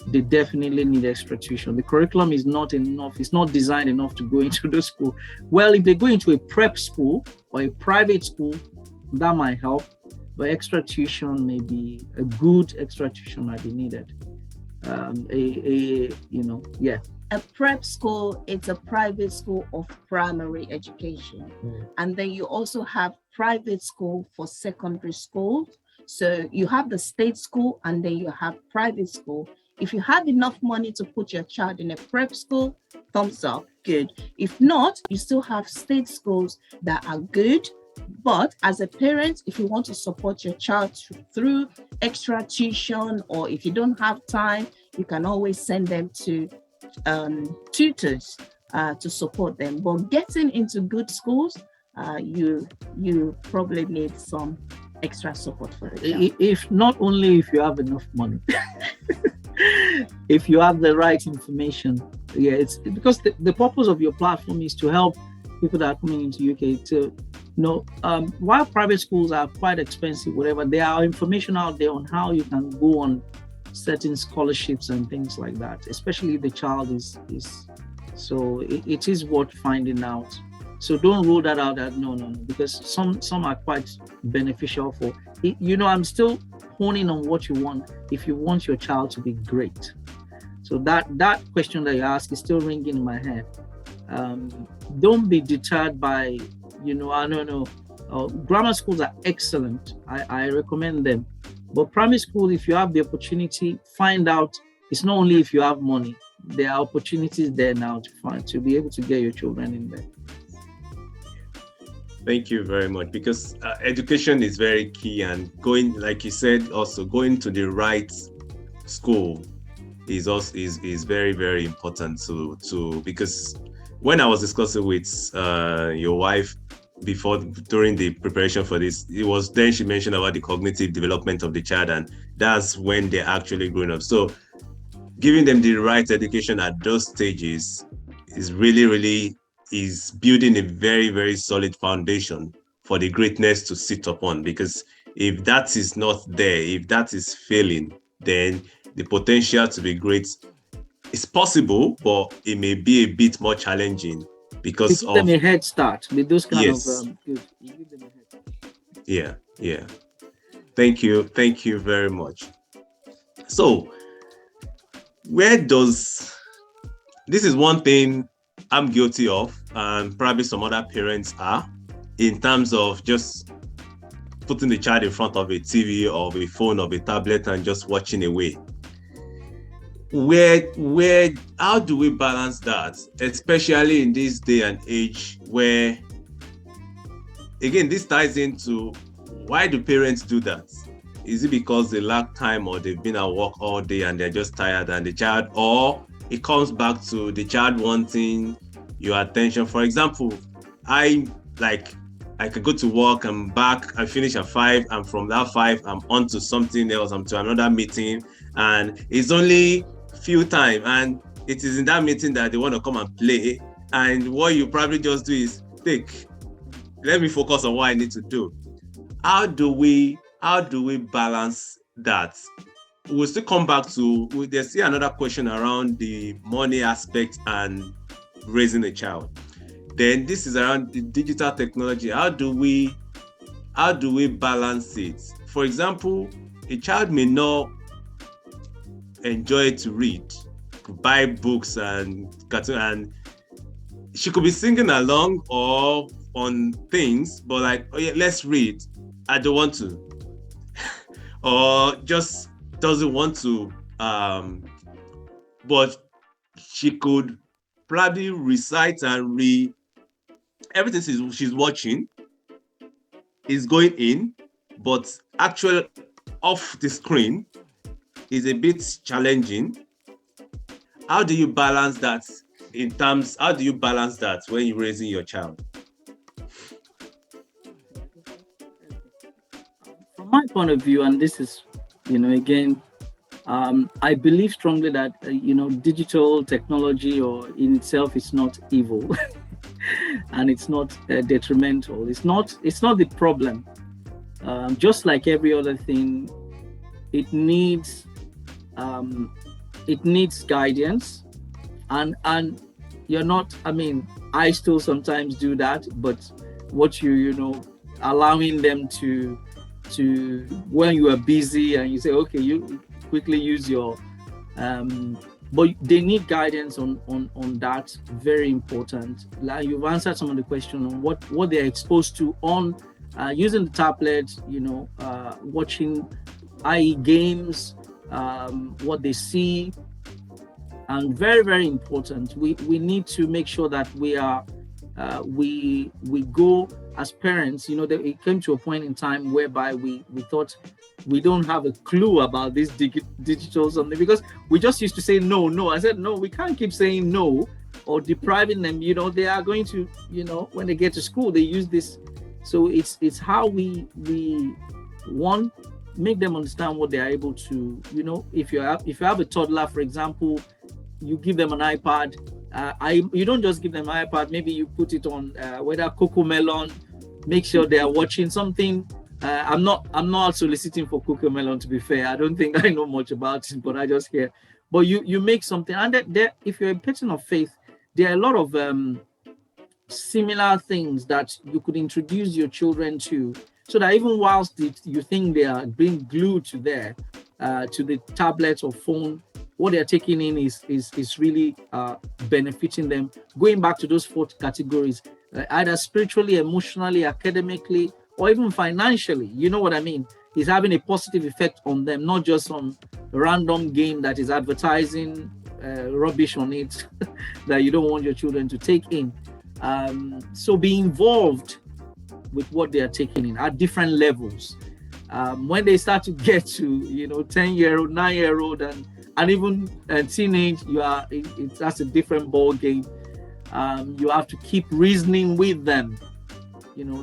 They definitely need extra tuition. The curriculum is not enough. It's not designed enough to go into the school. Well, if they go into a prep school or a private school, that might help. But extra tuition might be needed. Yeah. A prep school, it's a private school of primary education. And then you also have private school for secondary school. So you have the state school and then you have private school. If you have enough money to put your child in a prep school, thumbs up, good. If not, you still have state schools that are good. But as a parent, if you want to support your child through extra tuition, or if you don't have time, you can always send them to tutors to support them. But getting into good schools, you probably need some extra support for the child. If not only if you have enough money, if you have the right information. Yeah, it's because the purpose of your platform is to help people that are coming into UK to know, while private schools are quite expensive, whatever, there are information out there on how you can go on certain scholarships and things like that, especially if the child is so it is worth finding out. So don't rule that out that no, because some are quite beneficial for I'm still honing on what you want. If you want your child to be great, so that question that you ask is still ringing in my head. Don't be deterred by I don't know, grammar schools are excellent. I recommend them. But primary school, if you have the opportunity, find out. It's not only if you have money. There are opportunities there now to be able to get your children in there. Thank you very much, because education is very key, and going, like you said, also going to the right school is very, very important to because when I was discussing with your wife during the preparation for this, it was then she mentioned about the cognitive development of the child, and that's when they're actually growing up. So giving them the right education at those stages is really is building a very, very solid foundation for the greatness to sit upon. Because if that is not there, if that is failing, then the potential to be great is possible, but it may be a bit more challenging because give them a head start with those kind yes. of good. You give them a head start. Yeah. Thank you very much. So this is one thing I'm guilty of, and probably some other parents are, in terms of just putting the child in front of a TV or a phone or a tablet and just watching away. How do we balance that, especially in this day and age where, again, this ties into why do parents do that? Is it because they lack time, or they've been at work all day and they're just tired, and the child, or it comes back to the child wanting your attention? For example, I could go to work, I'm back, I finish at 5, and from that 5, I'm on to something else, I'm to another meeting, and it's only few time, and it is in that meeting that they want to come and play, and what you probably just do is let me focus on what I need to do. How do we balance that? We'll still come back to, there's still another question around the money aspect and raising a child. Then this is around the digital technology. How do we balance it? For example, a child may not enjoy to read, buy books and cartoon, and she could be singing along or on things, but like, oh yeah, let's read. I don't want to. Or just doesn't want to, but she could probably recite and read everything she's watching is going in, but actual off the screen is a bit challenging. How do you balance that when you're raising your child? From my point of view, and this is, again, I believe strongly that, digital technology or in itself is not evil and it's not detrimental. It's not the problem. Just like every other thing, it needs guidance, and you're not, I still sometimes do that, but what allowing them to when you are busy and you say, okay, you quickly use your But they need guidance on that. Very important. Like you've answered some of the question on what they're exposed to on using the tablet, watching i.e. games, what they see. And very, very important, we need to make sure that we are we go as parents. It came to a point in time whereby we thought we don't have a clue about this digital something, because we just used to say no. I said, no, we can't keep saying no or depriving them. They are going to, when they get to school, they use this. So it's how we one, make them understand what they are able to, if you have a toddler, for example, you give them an iPad. You don't just give them an iPad. Maybe you put it on whether Cocomelon. Make sure they are watching something. I'm not soliciting for Cocomelon, to be fair. I don't think I know much about it, but I just hear. But you make something, and there, if you're a person of faith, there are a lot of similar things that you could introduce your children to, so that even whilst you think they are being glued to the tablet or phone, what they're taking in is really benefiting them. Going back to those 4 categories, either spiritually, emotionally, academically, or even financially, you know what I mean, is having a positive effect on them, not just on a random game that is advertising rubbish on it that you don't want your children to take in. So be involved with what they are taking in at different levels. When they start to get to 10-year-old, 9-year-old, and even teenage, that's a different ball game. You have to keep reasoning with them.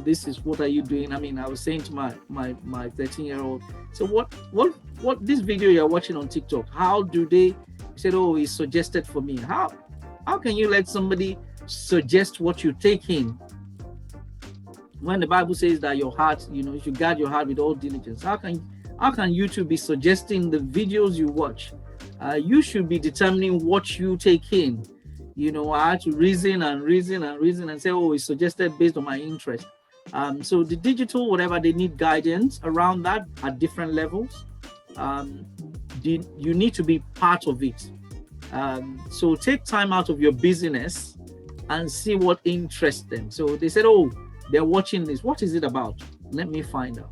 This is, what are you doing? I mean, I was saying to my 13-year-old, so what this video you're watching on TikTok, how do they? He said, oh, it's suggested for me. How can you let somebody suggest what you take in, when the Bible says that your heart, you should guard your heart with all diligence? How can YouTube be suggesting the videos you watch? You should be determining what you take in. I had to reason and say, oh, it's suggested based on my interest. So the digital, whatever, they need guidance around that at different levels. You need to be part of it. So take time out of your busyness and see what interests them. So they said, oh, they're watching this. What is it about? Let me find out.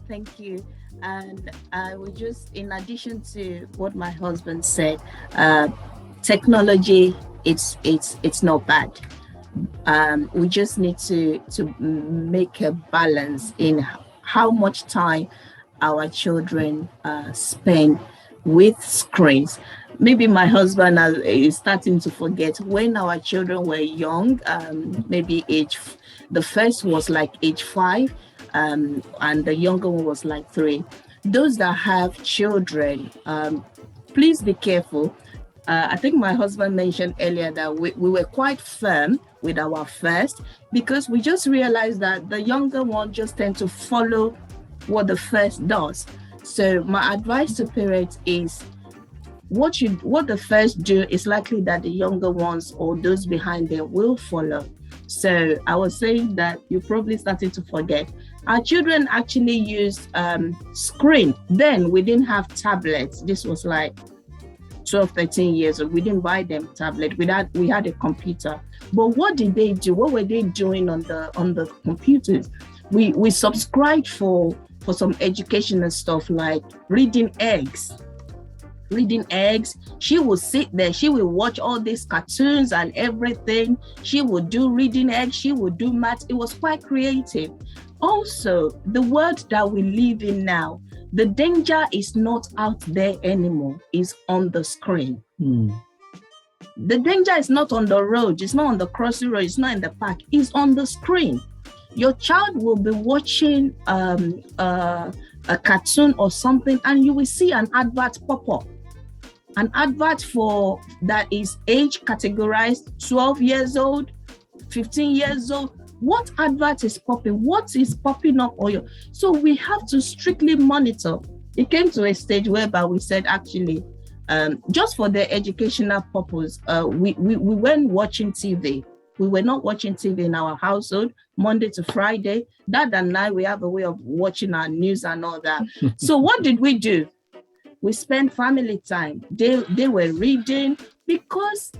Thank you. And I would just, in addition to what my husband said, technology, it's not bad. We just need to make a balance in how much time our children spend with screens. Maybe my husband is starting to forget when our children were young, maybe the first was like age 5, and the younger one was like 3. Those that have children, please be careful. I think my husband mentioned earlier that we were quite firm with our first, because we just realized that the younger one just tend to follow what the first does. So my advice to parents is, what the first do is likely that the younger ones or those behind them will follow. So I was saying that you probably started to forget. Our children actually used screen. Then we didn't have tablets. This was like 12, 13 years old. We didn't buy them tablet. We had a computer. But what did they do? What were they doing on the computers? We subscribed for some educational stuff like reading eggs. She would sit there, she would watch all these cartoons and everything. She would do reading eggs, she would do math. It was quite creative. Also, the world that we live in now, the danger is not out there anymore, it's on the screen. The danger is not on the road, it's not on the crossing road, it's not in the park, it's on the screen. Your child will be watching a cartoon or something, and you will see an advert pop up. An advert for that is age categorized 12 years old, 15 years old. What advert is popping? What is popping up on you? So we have to strictly monitor. It came to a stage whereby we said, actually, just for the educational purpose, we weren't watching TV. We were not watching TV in our household Monday to Friday. Dad and I, we have a way of watching our news and all that. So what did we do? We spend family time. They were reading, because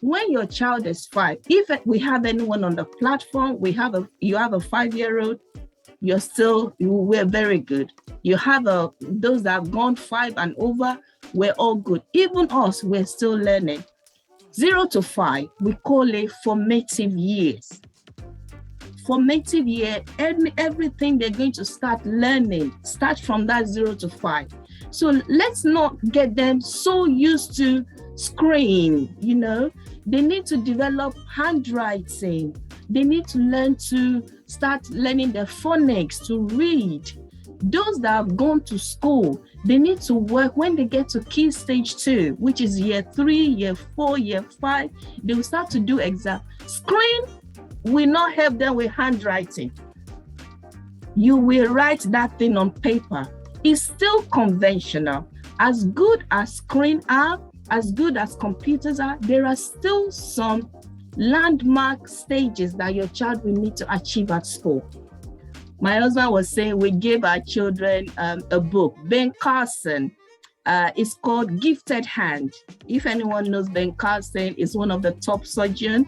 when your child is 5, if we have anyone on the platform, you have a 5-year-old, we're very good. You have those that have gone 5 and over, we're all good. Even us, we're still learning. 0 to 5, we call it formative years. Formative year, everything they're going to start learning, start from that 0 to 5. So let's not get them so used to screen, They need to develop handwriting. They need to learn to start learning the phonics, to read. Those that have gone to school, they need to work when they get to key stage 2, which is year 3, year 4, year 5. They will start to do exam. Screen will not help them with handwriting. You will write that thing on paper. It's still conventional. As good as screen are, as good as computers are, there are still some landmark stages that your child will need to achieve at school. My husband was saying we gave our children a book. Ben Carson, it's called Gifted Hand. If anyone knows Ben Carson, is one of the top surgeon,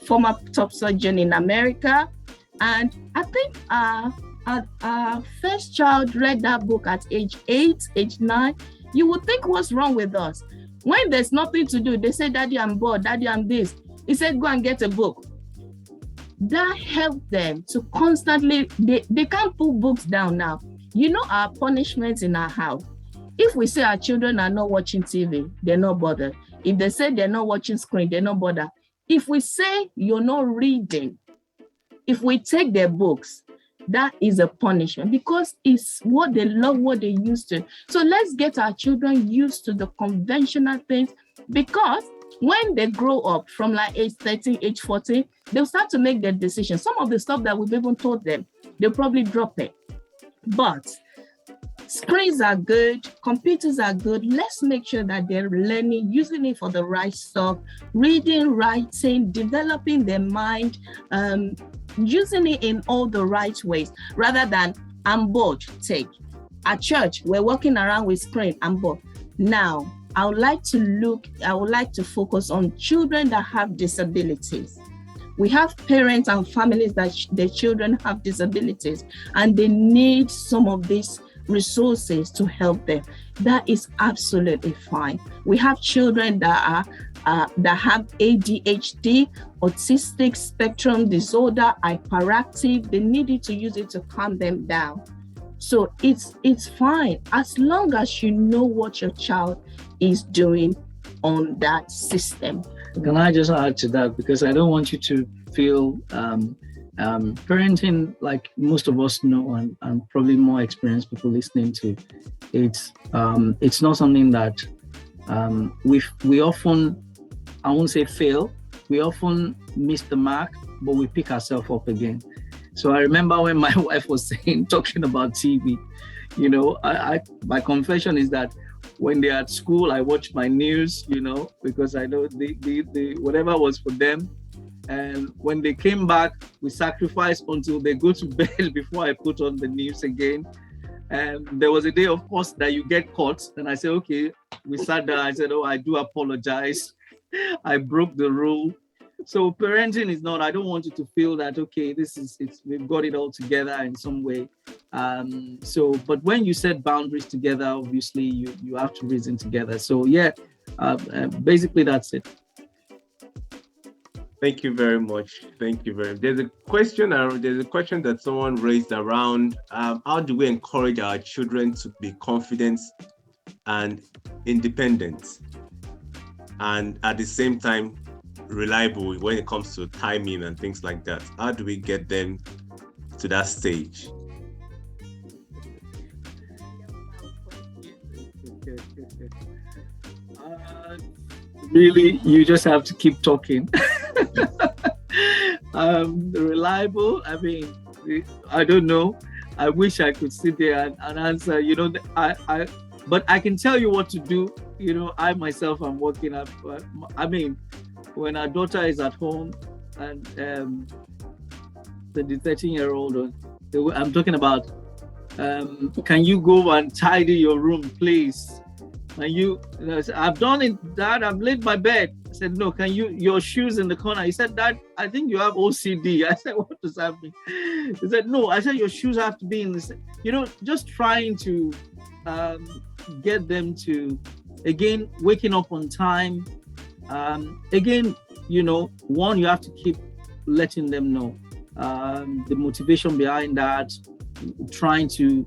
former top surgeon in America. And I think our first child read that book at age 8, age 9. You would think, what's wrong with us? When there's nothing to do, they say, Daddy, I'm bored, Daddy, I'm this. He said, go and get a book. That helped them to constantly, they can't put books down now. Our punishments in our house. If we say our children are not watching TV, they're not bothered. If they say they're not watching screen, they're not bothered. If we say you're not reading, if we take their books, that is a punishment, because it's what they love, what they used to. So let's get our children used to the conventional things, because when they grow up from like age 13, age 14, they'll start to make their decisions. Some of the stuff that we've even taught them, they'll probably drop it. But screens are good, computers are good. Let's make sure that they're learning, using it for the right stuff, reading, writing, developing their mind, using it in all the right ways, rather than I'm bored, take. At church, we're walking around with screen, I'm bored. Now, I would like to focus on children that have disabilities. We have parents and families that their children have disabilities, and they need some of these resources to help them. That is absolutely fine. We have children that have ADHD, autistic spectrum disorder, hyperactive. They needed to use it to calm them down. So it's fine, as long as you know what your child is doing on that system. Can I just add to that? Because I don't want you to feel parenting, like most of us know, and probably more experienced people listening to, it's not something that we often, I won't say fail, we often miss the mark, but we pick ourselves up again. So I remember when my wife was talking about TV, my confession is that when they're at school, I watch my news, because I know the whatever was for them. And when they came back, we sacrificed until they go to bed before I put on the news again. And there was a day, of course, that you get caught. And I said, okay, we sat down. I said, oh, I do apologize. I broke the rule. So parenting is not, I don't want you to feel that, okay, we've got it all together in some way. But when you set boundaries together, obviously you have to reason together. So yeah, basically that's it. Thank you very much. There's a question that someone raised around how do we encourage our children to be confident and independent, and at the same time reliable when it comes to timing and things like that? How do we get them to that stage? Really, you just have to keep talking. Reliable, I mean, I don't know. I wish I could sit there and answer, but I can tell you what to do. I myself am working up. I mean, when our daughter is at home and the 13-year-old, I'm talking about Can you go and tidy your room, please? And I've done it, Dad. I've laid my bed. I said, no, can your shoes in the corner? He said, Dad, I think you have OCD. I said, what does that mean? He said, no. I said, your shoes have to be in this. Just trying to get them to, again, waking up on time. Again, one, you have to keep letting them know the motivation behind that, trying to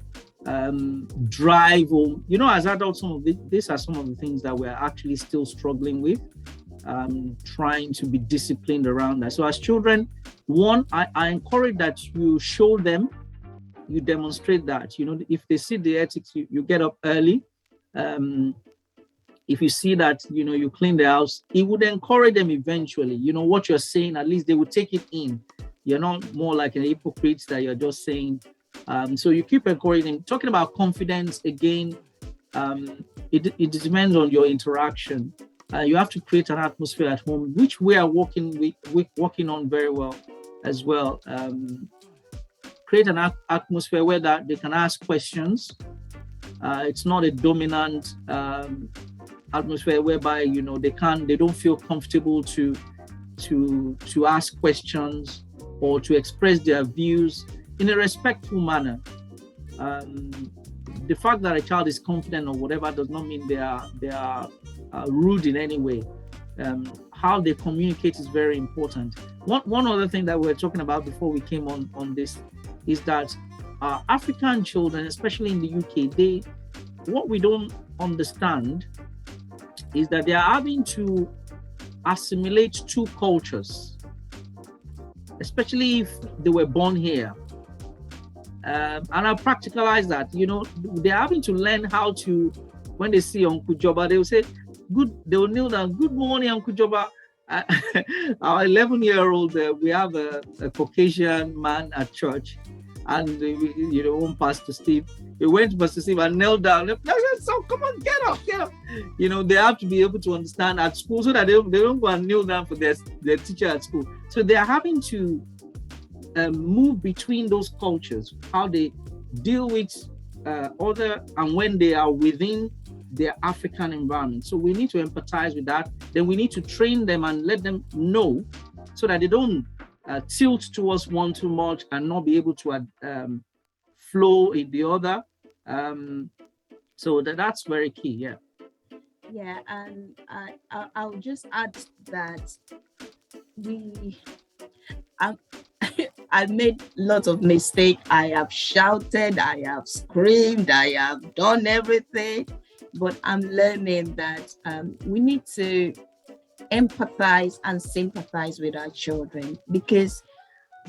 drive home. As adults, these are some of the things that we're actually still struggling with, trying to be disciplined around that. So as children, one, I encourage that you show them, you demonstrate that, if they see the ethics, you get up early. If you see that, you clean the house, it would encourage them eventually. What you're saying, at least they would take it in. You're not more like an hypocrite that you're just saying. So you keep encouraging. Talking about confidence, again, it depends on your interaction. You have to create an atmosphere at home, which we are working on very well as well. Create an atmosphere where that they can ask questions. It's not a dominant atmosphere whereby they don't feel comfortable to ask questions or to express their views in a respectful manner. The fact that a child is confident or whatever does not mean they are rude in any way. How they communicate is very important. One other thing that we were talking about before we came on this is that African children, especially in the UK, what we don't understand is that they are having to assimilate two cultures, especially if they were born here. And I practicalize that, they're having to learn how to, when they see Uncle Joba, they will say, they will kneel down, good morning, Uncle Joba. Our 11-year-old, we have a Caucasian man at church, and one Pastor Steve. We went to Pastor Steve and knelt down. I said, so come on, get up. They have to be able to understand at school so that they don't go and kneel down for their teacher at school. So they are having to move between those cultures, how they deal with other, and when they are within their African environment. So we need to empathize with that. Then we need to train them and let them know so that they don't tilt towards one too much and not be able to flow in the other. So that's very key. Yeah, and I'll just add that I made lots of mistakes. I have shouted, I have screamed, I have done everything, but I'm learning that we need to empathize and sympathize with our children, because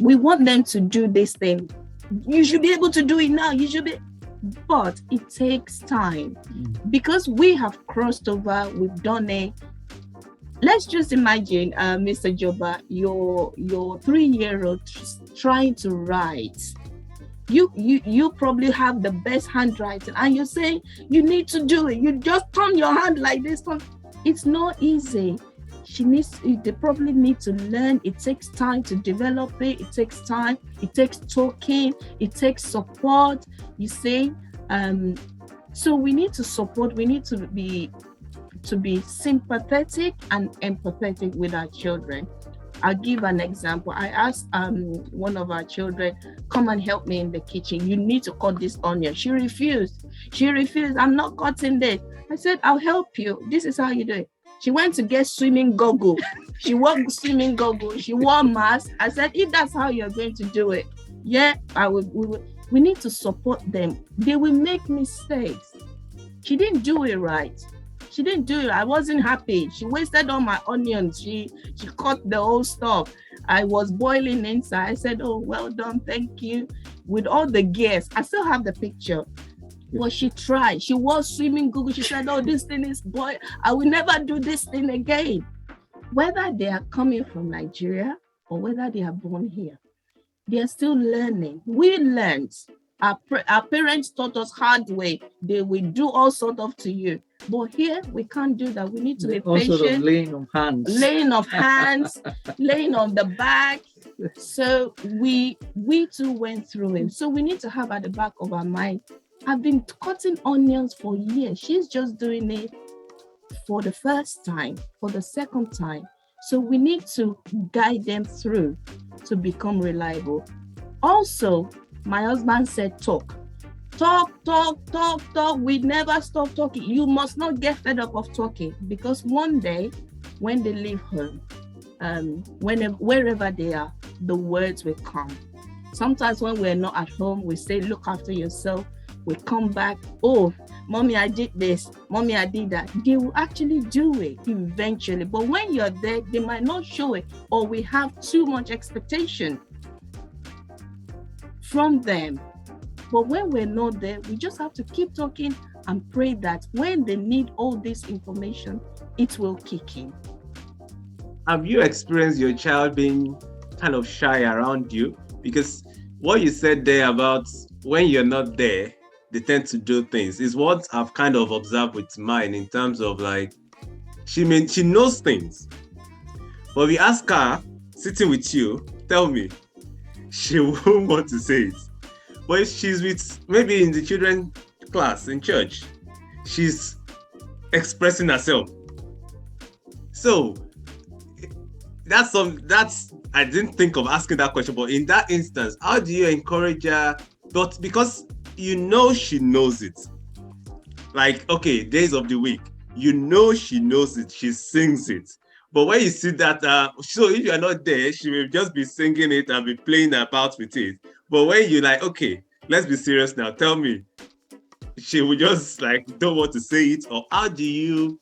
we want them to do this thing. You should be able to do it now. But it takes time, because we have crossed over, we've done it. Let's just imagine, Mr. Joba, your 3-year-old trying to write. You probably have the best handwriting, and you're saying you need to do it. You just turn your hand like this. It's not easy. They probably need to learn. It takes time to develop it. It takes time. It takes talking. It takes support. You see, so we need to support. We need to be sympathetic and empathetic with our children. I'll give an example. I asked one of our children, come and help me in the kitchen. You need to cut this onion. She refused. I'm not cutting this. I said, I'll help you. This is how you do it. She went to get swimming goggles. She wore swimming goggles. She wore mask. I said, if that's how you're going to do it, we need to support them. They will make mistakes. She didn't do it right. I wasn't happy. She wasted all my onions. She cut the whole stuff. I was boiling inside. I said, oh, well done. Thank you. With all the gears. I still have the picture. Well, she tried. She was swimming Google. She said, oh, this thing is boiled. I will never do this thing again. Whether they are coming from Nigeria or whether they are born here, they are still learning. We learned. Our parents taught us hard way. They will do all sort of to you. But here, we can't do that. We need to be patient. Laying of hands, laying on the back, So we too went through it. So we need to have at the back of our mind, I've been cutting onions for years. She's just doing it for the first time, for the second time. So we need to guide them through to become reliable. Also, my husband said talk. Talk. We never stop talking. You must not get fed up of talking, because one day when they leave home, wherever they are, the words will come. Sometimes when we're not at home, we say, look after yourself. We come back, oh, mommy, I did this, mommy, I did that. They will actually do it eventually. But when you're there, they might not show it, or we have too much expectation from them. But when we're not there, we just have to keep talking and pray that when they need all this information, it will kick in. Have you experienced your child being kind of shy around you? Because what you said there about when you're not there, they tend to do things is what I've kind of observed with mine, in terms of like, she knows things. But we ask her, sitting with you, tell me, she won't want to say it. But if she's with, maybe in the children class in church, she's expressing herself. So that's I didn't think of asking that question, but in that instance, how do you encourage her? But because you know she knows it. Like, okay, days of the week, you know she knows it, she sings it. But when you see that, so if you're not there, she will just be singing it and be playing about with it. But when you're like, okay, let's be serious now, tell me, she will just like don't want to say it? Or how do you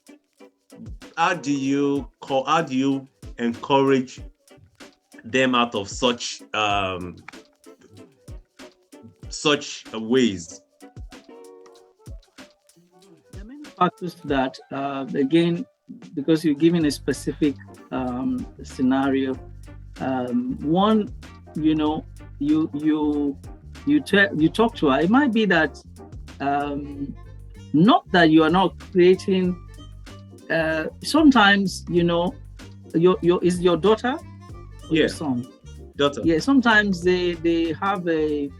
encourage them out of such ways? There are many factors to that. Again, because you're giving a specific scenario. One, you talk to her. It might be that not that you are not creating. Sometimes is your daughter or your son? Daughter. Yeah. Sometimes they have they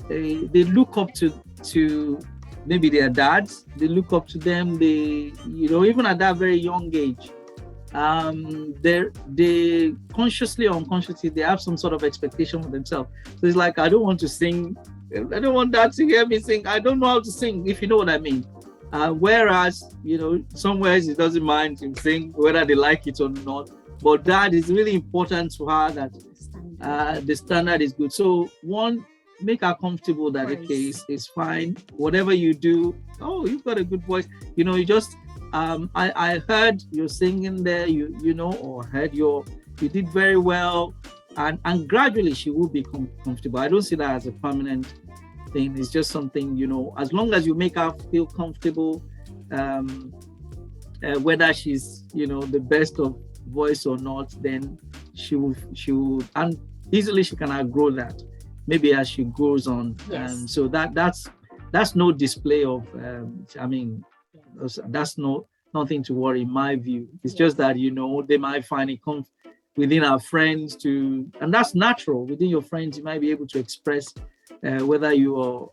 look up to maybe their dads. They look up to them. They even at that very young age, they consciously or unconsciously they have some sort of expectation for themselves. So it's like, I don't want to sing. I don't want dad to hear me sing. I don't know how to sing, if you know what I mean. Whereas, somewhere it doesn't mind to sing, whether they like it or not. But that is really important to her, that the standard is good. So one, make her comfortable that okay, it's fine. Whatever you do, oh, you've got a good voice. You just I heard you're singing there, or heard you did very well, and gradually she will be comfortable. I don't see that as a permanent thing. It's just something, as long as you make her feel comfortable, whether she's the best of voice or not, then she will, and easily she can outgrow that, maybe as she grows on. Yes. So that's no display of that's nothing to worry in my view. It's just that they might find it within our friends and that's natural. Within your friends, you might be able to express whether you are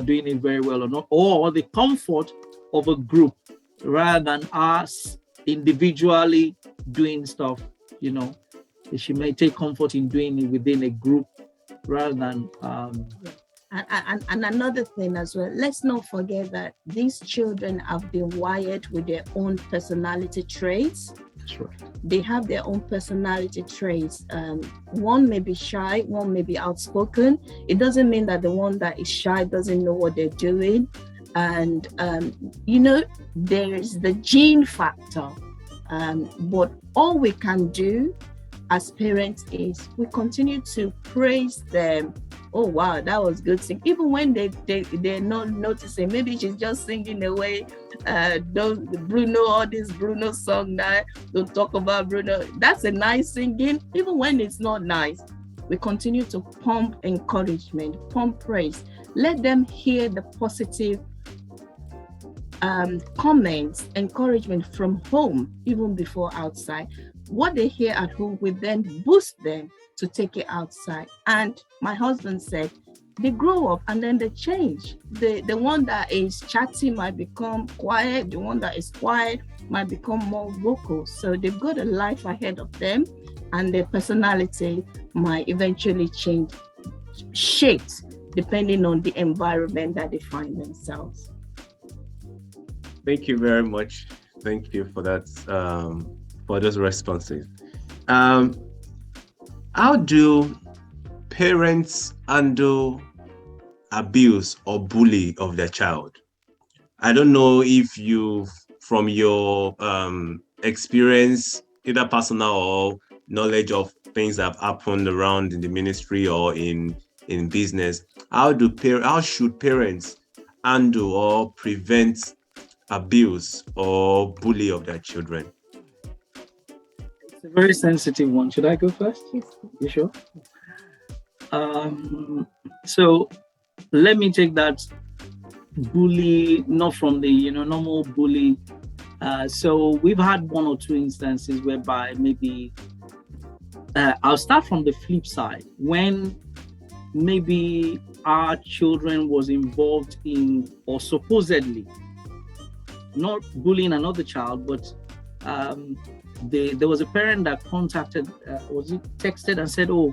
doing it very well or not, or the comfort of a group rather than us individually doing stuff. She may take comfort in doing it within a group rather than And another thing as well, let's not forget that these children have been wired with their own personality traits. That's right. They have their own personality traits. One may be shy, one may be outspoken. It doesn't mean that the one that is shy doesn't know what they're doing. And, there's the gene factor. But all we can do as parents is we continue to praise them. Oh wow, that was good singing. Even when they're not noticing, maybe she's just singing away. All this Bruno song now. Don't talk about Bruno. That's a nice singing. Even when it's not nice, we continue to pump encouragement, pump praise. Let them hear the positive comments, encouragement from home, even before outside. what they hear at home will then boost them to take it outside. And my husband said, they grow up and then they change. The one that is chatty might become quiet. The one that is quiet might become more vocal. So they've got a life ahead of them, and their personality might eventually change shapes depending on the environment that they find themselves. Thank you very much. Thank you for that, for those responses. How do parents handle abuse or bully of their child? I don't know if you, from your experience, either personal or knowledge of things that have happened around in the ministry or in business, how should parents handle or prevent abuse or bully of their children? It's a very sensitive one. Should I go first? Yes. You sure? So let me take that bully, not from the normal bully. So we've had one or two instances whereby maybe I'll start from the flip side, when maybe our children was involved in, or supposedly not bullying another child, but there was a parent that contacted, texted and said, oh,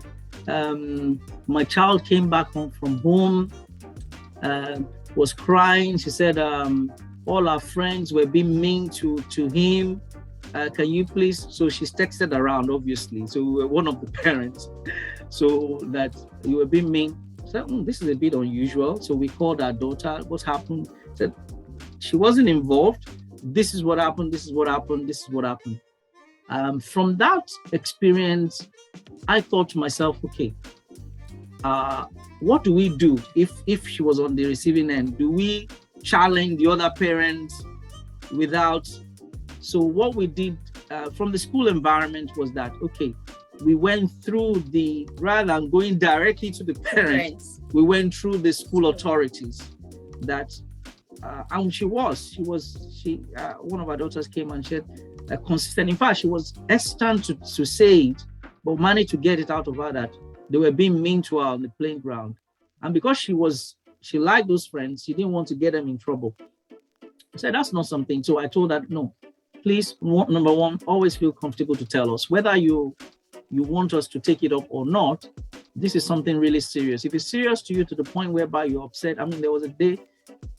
my child came back home from home, was crying. She said all our friends were being mean to him. Can you please? So she's texted around, obviously. So we were one of the parents. So that you were being mean. So this is a bit unusual. So we called our daughter. What happened? Said she wasn't involved. This is what happened. This is what happened. This is what happened. From that experience, I thought to myself, okay, what do we do if she was on the receiving end? Do we challenge the other parents without? So what we did from the school environment was that, okay, we went through rather than going directly to the parents, we went through the school authorities. That and she one of our daughters came and said consistent. In fact, she was hesitant to say it, but managed to get it out of her that they were being mean to her on the playground. And because she liked those friends, she didn't want to get them in trouble. I said, that's not something. So I told her, no, please, number one, always feel comfortable to tell us whether you want us to take it up or not. This is something really serious. If it's serious to you to the point whereby you're upset, I mean, there was a day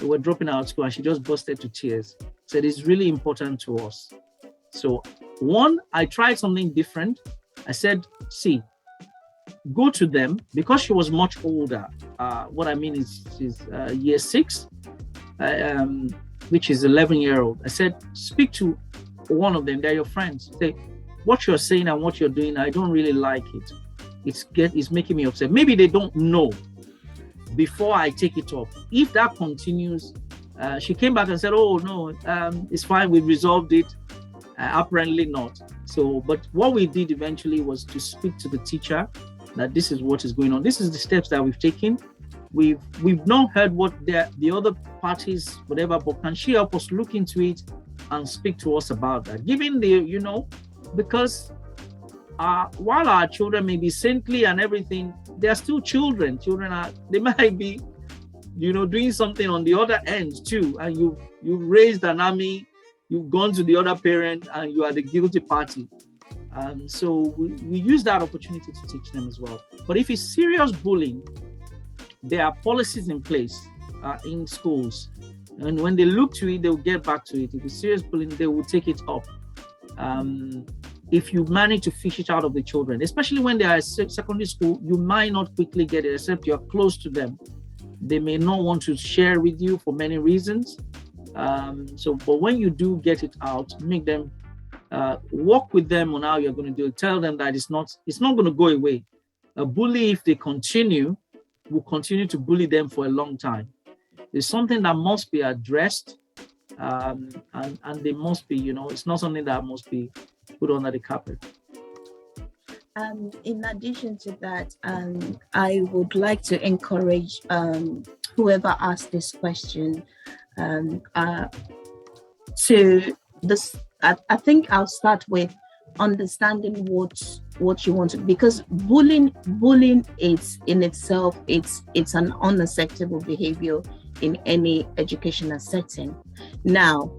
we were dropping out of school and she just busted to tears. Said it's really important to us. So one, I tried something different. I said, see, go to them, because she was much older. What I mean is she's year 6, which is 11-year-old. I said, speak to one of them. They're your friends. Say, what you're saying and what you're doing, I don't really like it. It's making me upset. Maybe they don't know before I take it up. If that continues, she came back and said, oh, no, it's fine. We resolved it. Apparently not. So, but what we did eventually was to speak to the teacher that this is what is going on. This is the steps that we've taken. We've not heard what the other parties, whatever, but can she help us look into it and speak to us about that? Given because while our children may be saintly and everything, they are still children. They might be, doing something on the other end too. And you've raised an army, you've gone to the other parent, and you are the guilty party. So we use that opportunity to teach them as well. But if it's serious bullying, there are policies in place in schools. And when they look to it, they'll get back to it. If it's serious bullying, they will take it up. If you manage to fish it out of the children, especially when they are at secondary school, you might not quickly get it, except you're close to them. They may not want to share with you for many reasons. But when you do get it out, make them work with them on how you're going to do it. Tell them that it's not going to go away. A bully, if they continue, will continue to bully them for a long time. It's something that must be addressed, and they must be, it's not something that must be put under the carpet. In addition to that, I would like to encourage whoever asked this question to this. I think I'll start with understanding what you want to, because bullying is in itself, it's an unacceptable behavior in any educational setting. Now,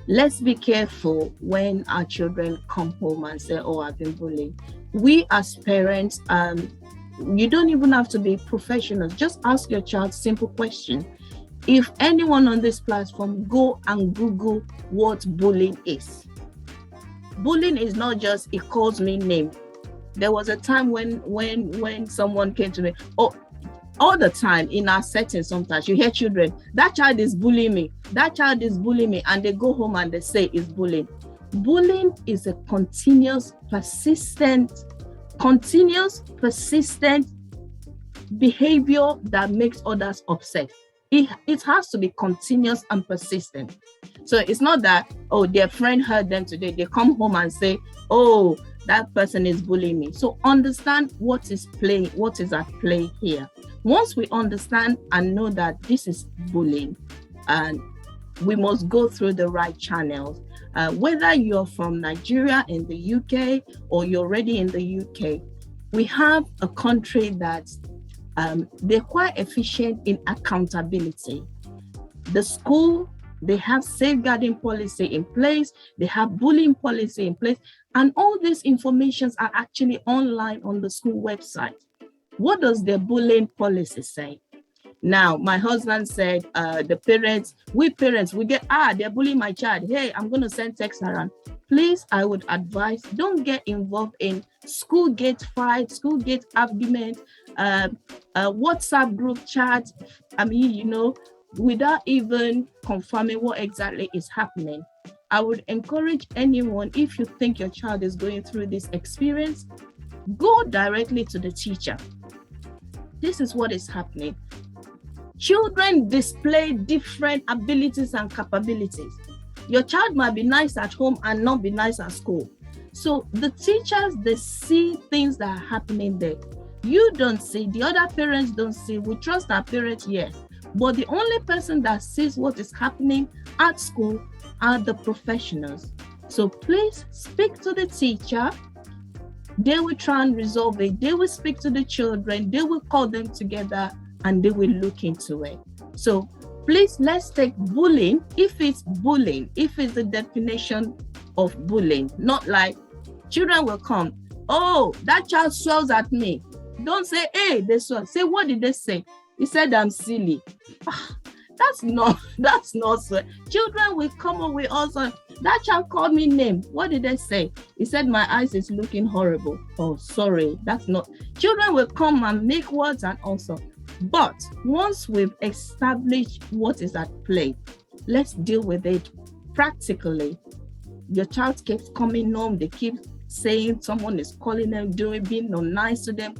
let's be careful when our children come home and say, oh, I've been bullied. We as parents, you don't even have to be professionals. Just ask your child simple question. If anyone on this platform, go and Google what bullying is. Bullying is not just, it calls me name. There was a time when someone came to me, all the time in our setting, sometimes you hear children, that child is bullying me, that child is bullying me, and they go home and they say it's bullying. Bullying is a continuous, persistent behavior that makes others upset. It has to be continuous and persistent. So it's not that, oh, their friend heard them today, they come home and say, oh, that person is bullying me. So understand what is at play here. Once we understand and know that this is bullying, and we must go through the right channels, whether you're from Nigeria in the UK or you're already in the UK, we have a country that they're quite efficient in accountability. The school, they have safeguarding policy in place, they have bullying policy in place, and all these informations are actually online on the school website. What does the bullying policy say? Now, my husband said, we parents, we get, they're bullying my child. Hey, I'm going to send text around. Please, I would advise, don't get involved in school gate fight, school gate argument, WhatsApp group chat. Without even confirming what exactly is happening. I would encourage anyone, if you think your child is going through this experience, go directly to the teacher. This is what is happening. Children display different abilities and capabilities. Your child might be nice at home and not be nice at school. So the teachers, they see things that are happening there. You don't see, the other parents don't see. We trust our parents, yes. But the only person that sees what is happening at school are the professionals. So please speak to the teacher. They will try and resolve it. They will speak to the children. They will call them together and they will look into it. So please, let's take bullying, if it's the definition of bullying, not like children will come, oh, that child swells at me. Don't say, hey, they swell. Say, what did they say? He said, I'm silly. That's not so. Children will come up with also, that child called me name. What did they say? He said, my eyes is looking horrible. Oh, sorry, that's not. Children will come and make words and also. But once we've established what is at play, let's deal with it practically. Your child keeps coming home, they keep saying someone is calling them, being not nice to them.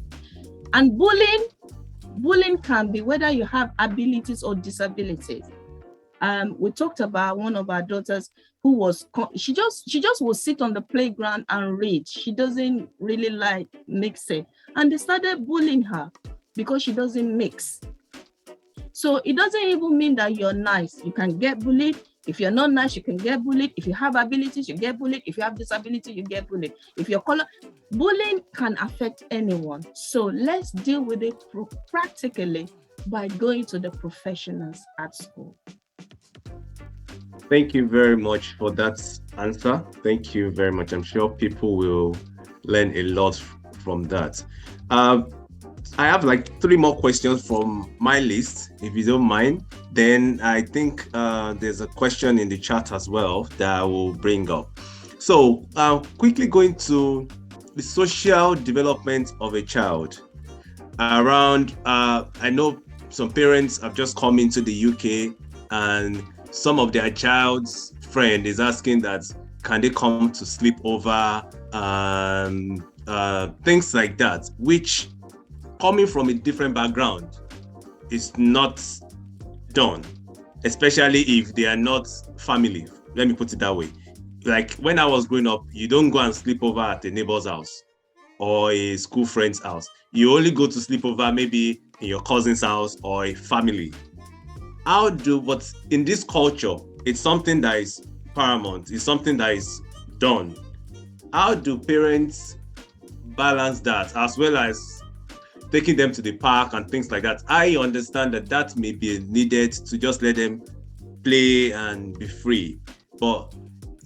And bullying can be whether you have abilities or disabilities. We talked about one of our daughters who was, she just would sit on the playground and read. She doesn't really like mixing. And they started bullying her because she doesn't mix. So it doesn't even mean that you're nice. You can get bullied. If you're not nice, you can get bullied. If you have abilities, you get bullied. If you have disability, you get bullied. If you're color, bullying can affect anyone. So let's deal with it practically by going to the professionals at school. Thank you very much for that answer. Thank you very much. I'm sure people will learn a lot from that. I have like 3 more questions from my list, if you don't mind. Then I think there's a question in the chat as well that I will bring up. So quickly going to the social development of a child. Around, I know some parents have just come into the UK and some of their child's friend is asking that, can they come to sleep over, things like that, which coming from a different background is not done, especially if they are not family. Let me put it that way. Like when I was growing up, you don't go and sleep over at a neighbor's house or a school friend's house. You only go to sleep over maybe in your cousin's house or a family. But in this culture, it's something that is paramount. It's something that is done. how do parents balance that, as well as taking them to the park and things like that? I understand that may be needed to just let them play and be free. But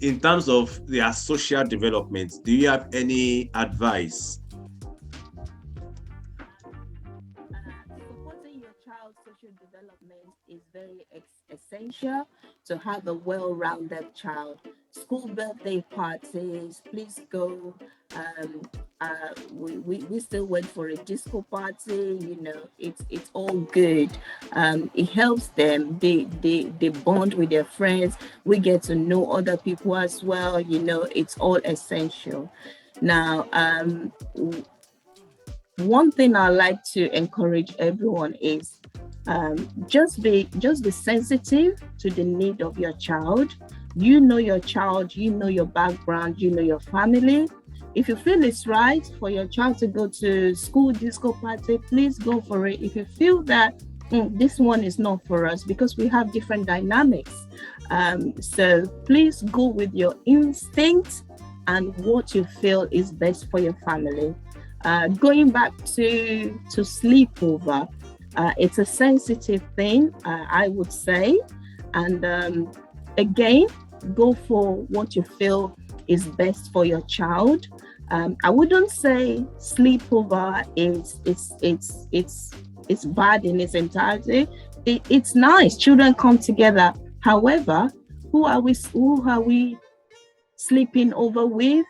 in terms of their social development, do you have any advice? Supporting your child's social development is very essential to have a well-rounded child. School birthday parties, please go. Um, we still went for a disco party. It's all good. It helps them. They bond with their friends. We get to know other people as well. It's all essential. Now, one thing I like to encourage everyone is just be sensitive to the need of your child. You know your child, you know your background, you know your family. If you feel it's right for your child to go to school disco party, please go for it. If you feel that this one is not for us, because we have different dynamics, so please go with your instinct and what you feel is best for your family. Going back to sleepover, it's a sensitive thing, I would say. And again, go for what you feel is best for your child. I wouldn't say sleepover it's bad in its entirety. It's nice. Children come together. However, who are we sleeping over with?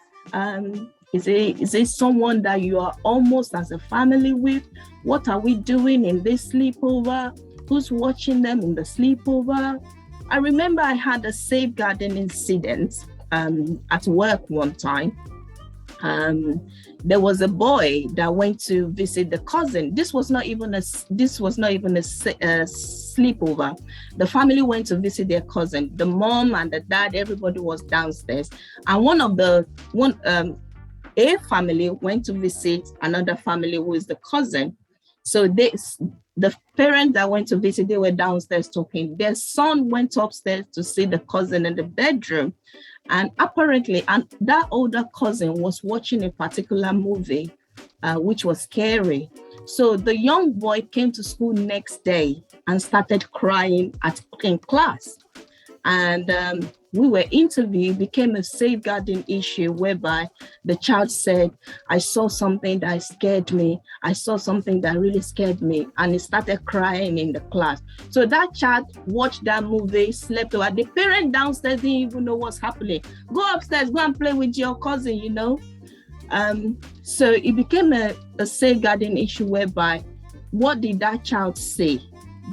Is it someone that you are almost as a family with? What are we doing in this sleepover? Who's watching them in the sleepover? I remember I had a safeguarding incident at work one time. There was a boy that went to visit the cousin. This was not even a sleepover. The family went to visit their cousin. The mom and the dad, everybody was downstairs, and a family went to visit another family who is the cousin. So the parents that went to visit, they were downstairs talking. Their son went upstairs to see the cousin in the bedroom. And apparently, that older cousin was watching a particular movie, which was scary. So the young boy came to school next day and started crying in class. And we were interviewed, became a safeguarding issue whereby the child said, I saw something that scared me. I saw something that really scared me. And he started crying in the class. So that child watched that movie, slept over. The parent downstairs didn't even know what's happening. Go upstairs, go and play with your cousin, So it became a safeguarding issue whereby what did that child say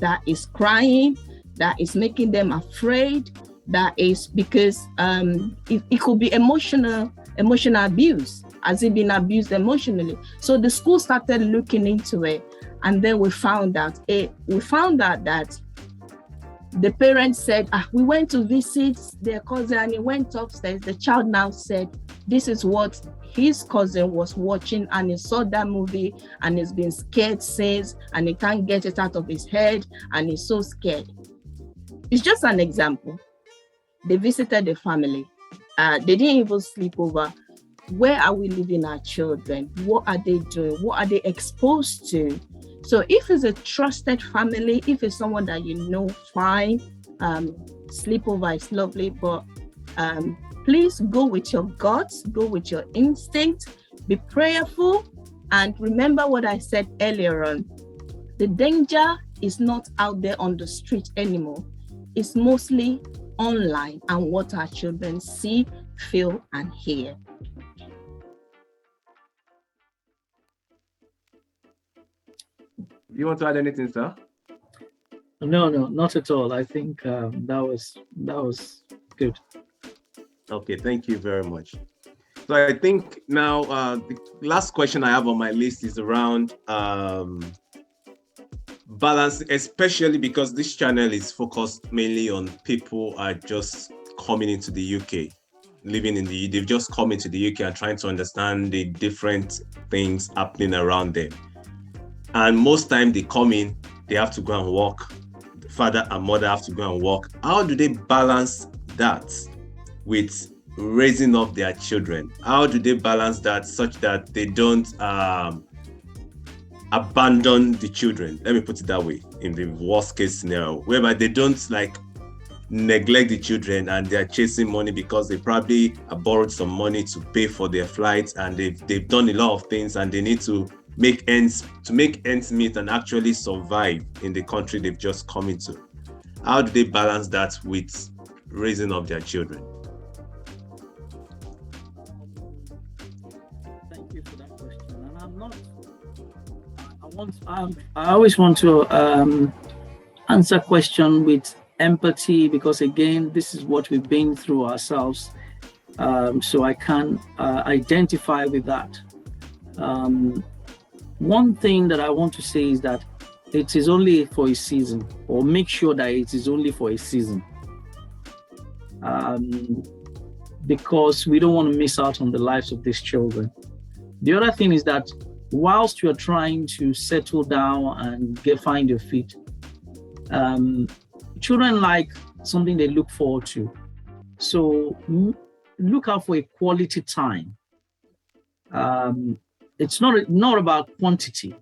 that is crying, that is making them afraid, that is because it could be emotional abuse. Has he been abused emotionally? So the school started looking into it, and then we found out that the parents said, we went to visit their cousin and he went upstairs. The child now said, this is what his cousin was watching, and he saw that movie and he's been scared since, and he can't get it out of his head, and he's so scared. It's just an example. They visited the family. They didn't even sleep over. Where are we leaving our children? What are they doing? What are they exposed to? So if it's a trusted family, if it's someone that fine, sleepover is lovely, but please go with your guts, go with your instinct, be prayerful, and remember what I said earlier on. The danger is not out there on the street anymore. It's mostly online and what our children see, feel, and hear. You want to add anything, sir? No, not at all. I think that was good. Okay, thank you very much. So I think now the last question I have on my list is around balance, especially because this channel is focused mainly on people who are just coming into the UK, they've just come into the UK and trying to understand the different things happening around them. And most time they come in, they have to go and work. The father and mother have to go and work. How do they balance that with raising up their children? How do they balance that such that they don't abandon the children? Let me put it that way, in the worst case scenario, whereby they don't like neglect the children and they're chasing money because they probably have borrowed some money to pay for their flights, and they've done a lot of things and they need to make ends meet and actually survive in the country they've just come into. How do they balance that with raising up their children? Thank you for that question. And I always want to answer question with empathy, because again, this is what we've been through ourselves. So I can identify with that. One thing that I want to say is that it is only for a season, or make sure that it is only for a season. Because we don't want to miss out on the lives of these children. The other thing is that whilst you're trying to settle down and find your feet, children like something they look forward to. So look out for a quality time. It's not about quantity.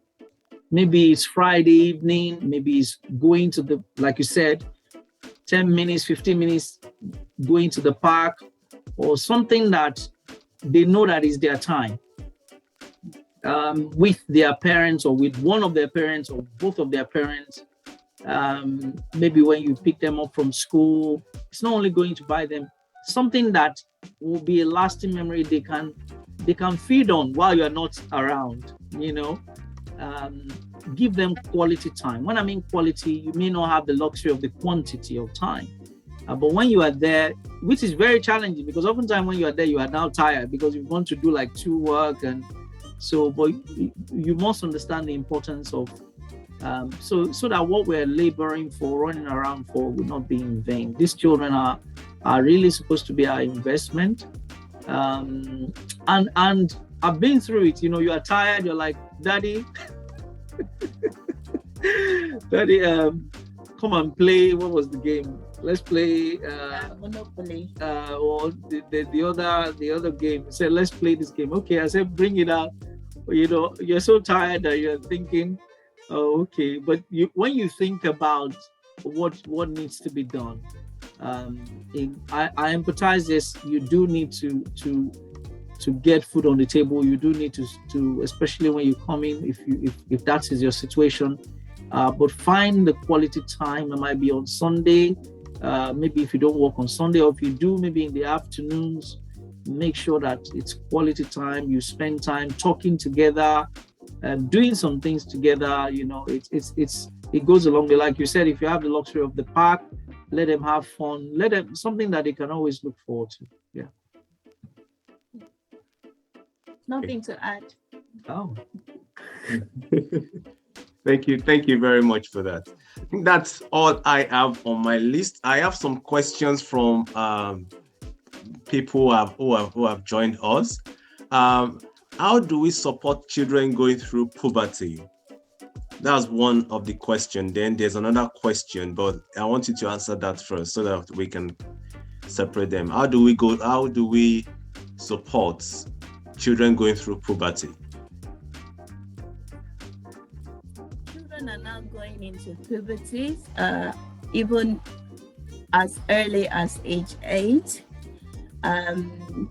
Maybe it's Friday evening, maybe it's going to the, like you said, 10 minutes, 15 minutes, going to the park, or something that they know that is their time with their parents, or with one of their parents, or both of their parents. Maybe when you pick them up from school, it's not only going to buy them something that will be a lasting memory they can feed on while you're not around, give them quality time. When I mean quality, you may not have the luxury of the quantity of time. But when you are there, which is very challenging, because oftentimes when you are there, you are now tired because you want to do like 2 work. And so, but you must understand the importance of, so that what we're laboring for, running around for, will not be in vain. These children are really supposed to be our investment. And I've been through it. You are tired. You're like, Daddy, Daddy, come and play. What was the game? Let's play Monopoly. Or the other game. I said, let's play this game. Okay, I said, bring it out. You're so tired that you're thinking, oh, okay. But when you think about what needs to be done, I empathize. Yes, you do need to get food on the table. You do need to especially when you come in, if that is your situation. But find the quality time. It might be on Sunday. Maybe if you don't work on Sunday, or if you do, maybe in the afternoons. Make sure that it's quality time. You spend time talking together, doing some things together. It goes along the, like you said, if you have the luxury of the park, let them have fun. Let them something that they can always look forward to. Yeah. Nothing to add. Oh. Thank you very much for that. I think that's all I have on my list. I have some questions from people who have joined us. How do we support children going through puberty? That's one of the questions. Then there's another question, but I want you to answer that first so that we can separate them. How do we support children going through puberty? Children are now going into puberty, even as early as age 8.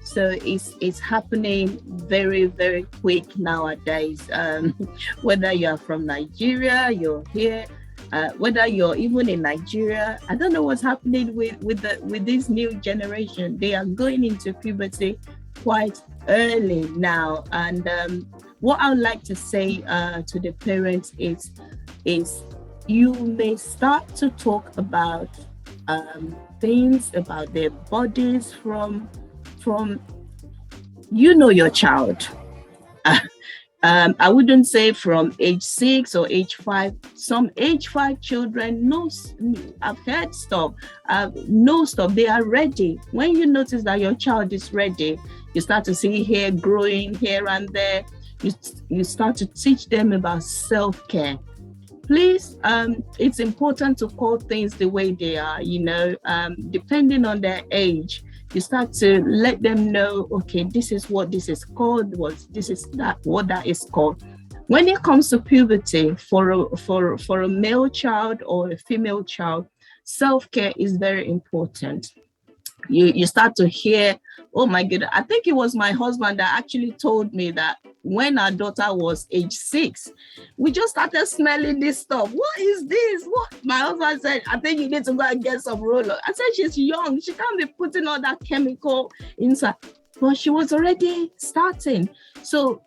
So it's happening very, very quick nowadays. Whether you're from Nigeria, you're here, whether you're even in Nigeria, I don't know what's happening with this new generation. They are going into puberty quite early now. And what I would like to say to the parents is you may start to talk about things about their bodies from your child. I wouldn't say from age 6 or age 5. Some age 5 children I've heard stuff. Know stuff. They are ready. When you notice that your child is ready, you start to see hair growing here and there. You start to teach them about self-care. Please, it's important to call things the way they are, depending on their age. You start to let them know, okay, this is what this is called, this is what that is called. When it comes to puberty, for a male child or a female child, self-care is very important. You start to hear, oh my goodness, I think it was my husband that actually told me that when our daughter was age 6, we just started smelling this stuff. What is this? What? My husband said, I think you need to go and get some roller. I said, she's young. She can't be putting all that chemical inside. But she was already starting. So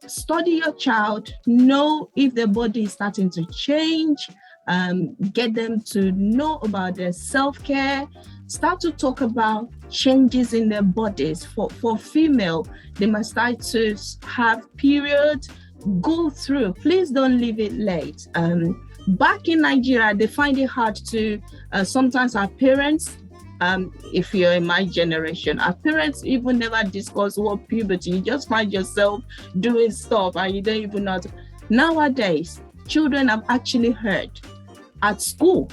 study your child, know if their body is starting to change, get them to know about their self-care, start to talk about changes in their bodies. For female, they must start to have periods, go through. Please don't leave it late. Back in Nigeria, they find it hard to, sometimes our parents, if you're in my generation, our parents even never discuss what puberty. You just find yourself doing stuff and you don't even know. Nowadays, children have actually heard at school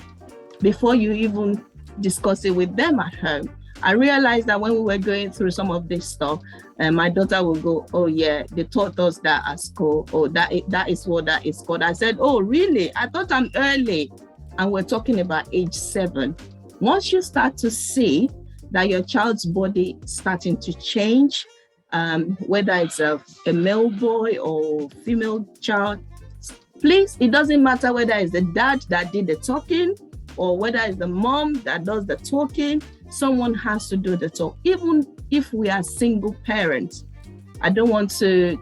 before you even discuss it with them at home. I realized that when we were going through some of this stuff, my daughter will go, oh yeah, they taught us that at school. Oh, that is what that is called. I said, oh really? I thought I'm early. And we're talking about age 7. Once you start to see that your child's body starting to change, whether it's a male boy or female child, please, it doesn't matter whether it's the dad that did the talking or whether it's the mom that does the talking, someone has to do the talk. Even if we are single parents, I don't want to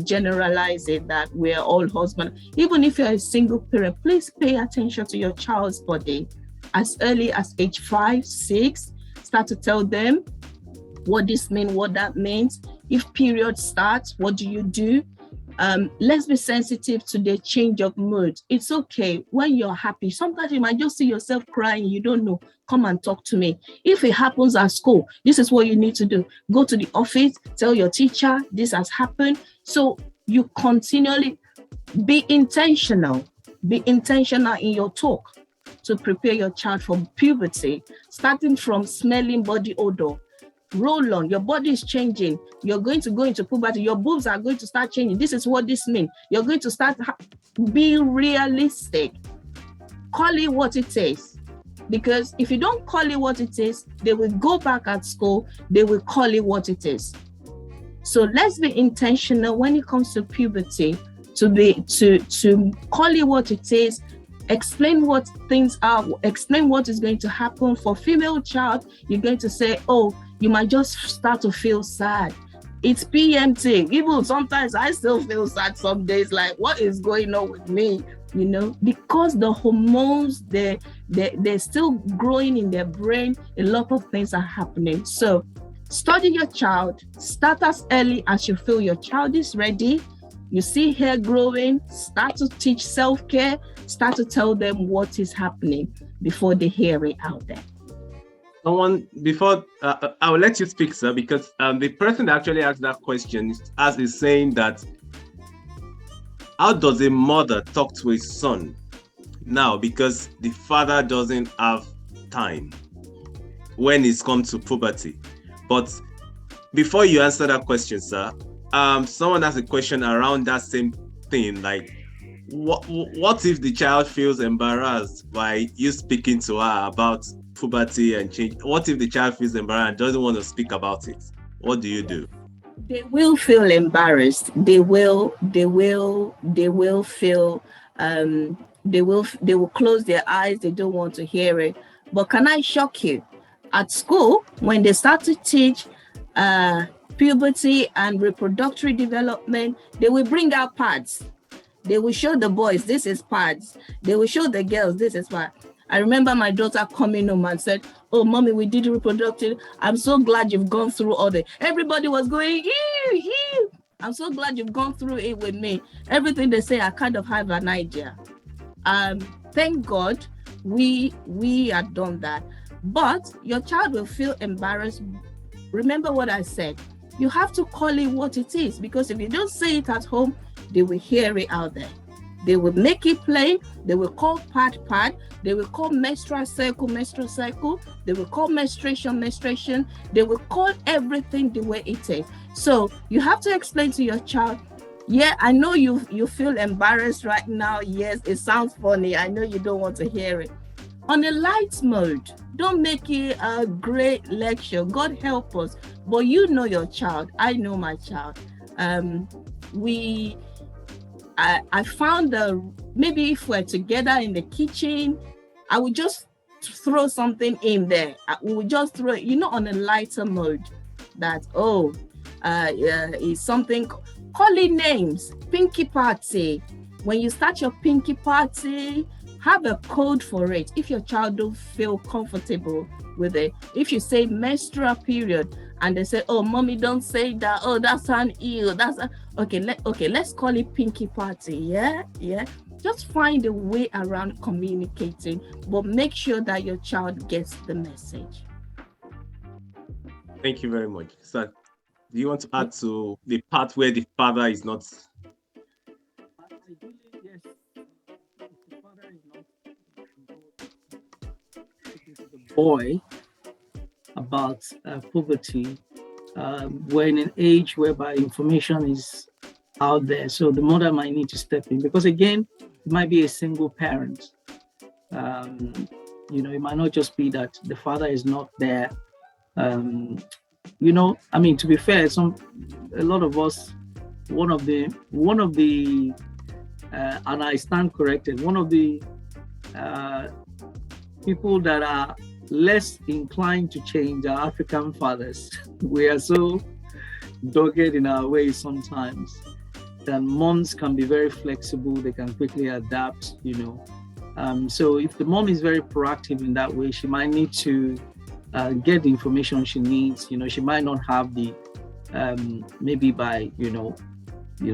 generalize it that we're all husband. Even if you're a single parent, please pay attention to your child's body. As early as age 5, 6, start to tell them what this means, what that means. If period starts, what do you do? Let's be sensitive to the change of mood. It's okay when you're happy. Sometimes you might just see yourself crying. You don't know. Come and talk to me. If it happens at school, this is what you need to do. Go to the office, tell your teacher this has happened. So you continually be intentional. Be intentional in your talk to prepare your child for puberty, starting from smelling body odor. Roll on, your body is changing. You're going to go into puberty. Your boobs are going to start changing. This is what this means. You're going to start be realistic. Call it what it is. Because if you don't call it what it is, they will go back at school. They will call it what it is. So let's be intentional when it comes to puberty to call it what it is. Explain what things are. Explain what is going to happen. For female child, you're going to say, oh, you might just start to feel sad. It's PMT. Even sometimes I still feel sad some days, like what is going on with me? You know, because the hormones, they're still growing in their brain. A lot of things are happening. So study your child. Start as early as you feel your child is ready. You see hair growing, start to teach self-care, start to tell them what is happening before they hear it out there. Before I will let you speak, sir, because the person that actually asked that question is saying that, how does a mother talk to a son now because the father doesn't have time when it's come to puberty? But before you answer that question, sir, someone has a question around that same thing, like what if the child feels embarrassed by you speaking to her about puberty and change? What if the child feels embarrassed and doesn't want to speak about it? What do you do? They will feel embarrassed. They will feel, they will close their eyes. They don't want to hear it. But can I shock you? At school, when they start to teach puberty and reproductive development, they will bring out pads. They will show the boys, this is pads. They will show the girls, this is pads. I remember my daughter coming home and said, oh, mommy, we did reproductive. I'm so glad you've gone through all the, everybody was going, ew. I'm so glad you've gone through it with me. Everything they say, I kind of have an idea. Thank God we had done that. But your child will feel embarrassed. Remember what I said. You have to call it what it is, because if you don't say it at home, they will hear it out there. They will make it plain. They will call pad. They will call menstrual cycle. They will call menstruation. They will call everything the way it is. So you have to explain to your child, yeah, I know you feel embarrassed right now. Yes, it sounds funny. I know you don't want to hear it. On a light mode, don't make it a great lecture. God help us. But you know your child. I know my child. I found maybe if we're together in the kitchen, I would just throw something in there. We would just throw, on a lighter mode. That is something. Calling names, pinky party. When you start your pinky party, have a code for it. If your child don't feel comfortable with it, if you say menstrual period and they say, "Oh, mommy, don't say that. Oh, that's an ill. Okay. Let's call it pinky party." Yeah. Just find a way around communicating, but make sure that your child gets the message. Thank you very much, sir. Do you want to add to the part where the father is not? Yes. The father is not the boy about puberty. We're in an age whereby information is out there, so the mother might need to step in, because again, it might be a single parent. It might not just be that the father is not there. To be fair, a lot of us, one of the, and I stand corrected, one of the people that are less inclined to change are African fathers. We are so dogged in our ways sometimes. That moms can be very flexible, they can quickly adapt, So if the mom is very proactive in that way, she might need to get the information she needs. She might not have the maybe by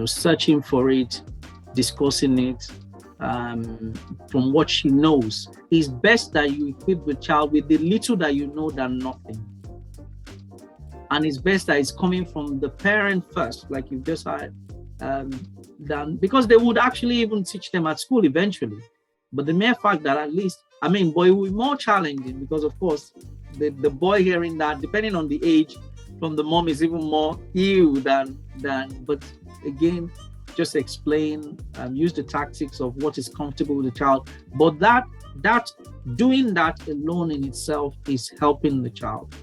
searching for it, discussing it from what she knows. It's best that you equip the child with the little that you know than nothing. And it's best that it's coming from the parent first, like you've just said, because they would actually even teach them at school eventually. But the mere fact that at least, but it will be more challenging, because of course, the boy hearing that, depending on the age, from the mom is even more ill than. But again, just explain, use the tactics of what is comfortable with the child. But that doing that alone in itself is helping the child.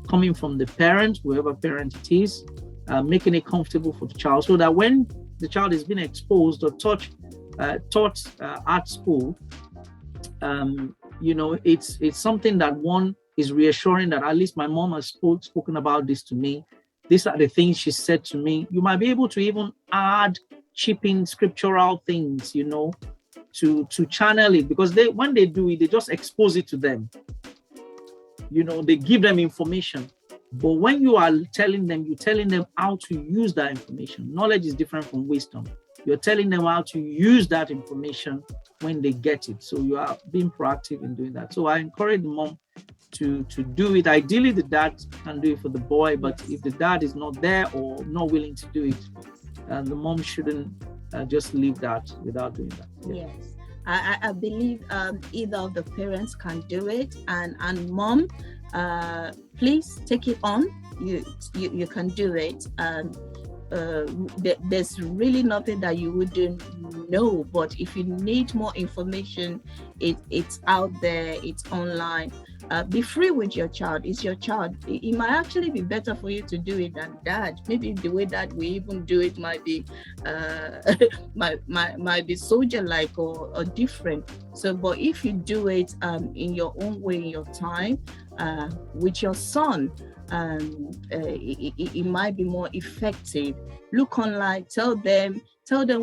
Coming from the parent, whoever parent it is, making it comfortable for the child, so that when the child is being exposed or taught at school, it's something that one is reassuring, that at least my mom has spoken about this to me. These are the things she said to me. You might be able to even chip in scriptural things, to channel it, because when they do it, they just expose it to them. They give them information. But when you are telling them, you're telling them how to use that information. Knowledge is different from wisdom. You're telling them how to use that information when they get it. So you are being proactive in doing that. So I encourage the mom to do it. Ideally, the dad can do it for the boy, but if the dad is not there or not willing to do it, the mom shouldn't just leave that without doing that. Yeah. Yes, I believe either of the parents can do it, and mom, please take it on. You can do it. There's really nothing that you wouldn't know, but if you need more information, it's out there, it's online. Be free with your child. It's your child. It might actually be better for you to do it than dad. Maybe the way that we even do it might be might be soldier-like or different. So, but if you do it in your own way, in your time, with your son, it might be more effective. Look online, tell them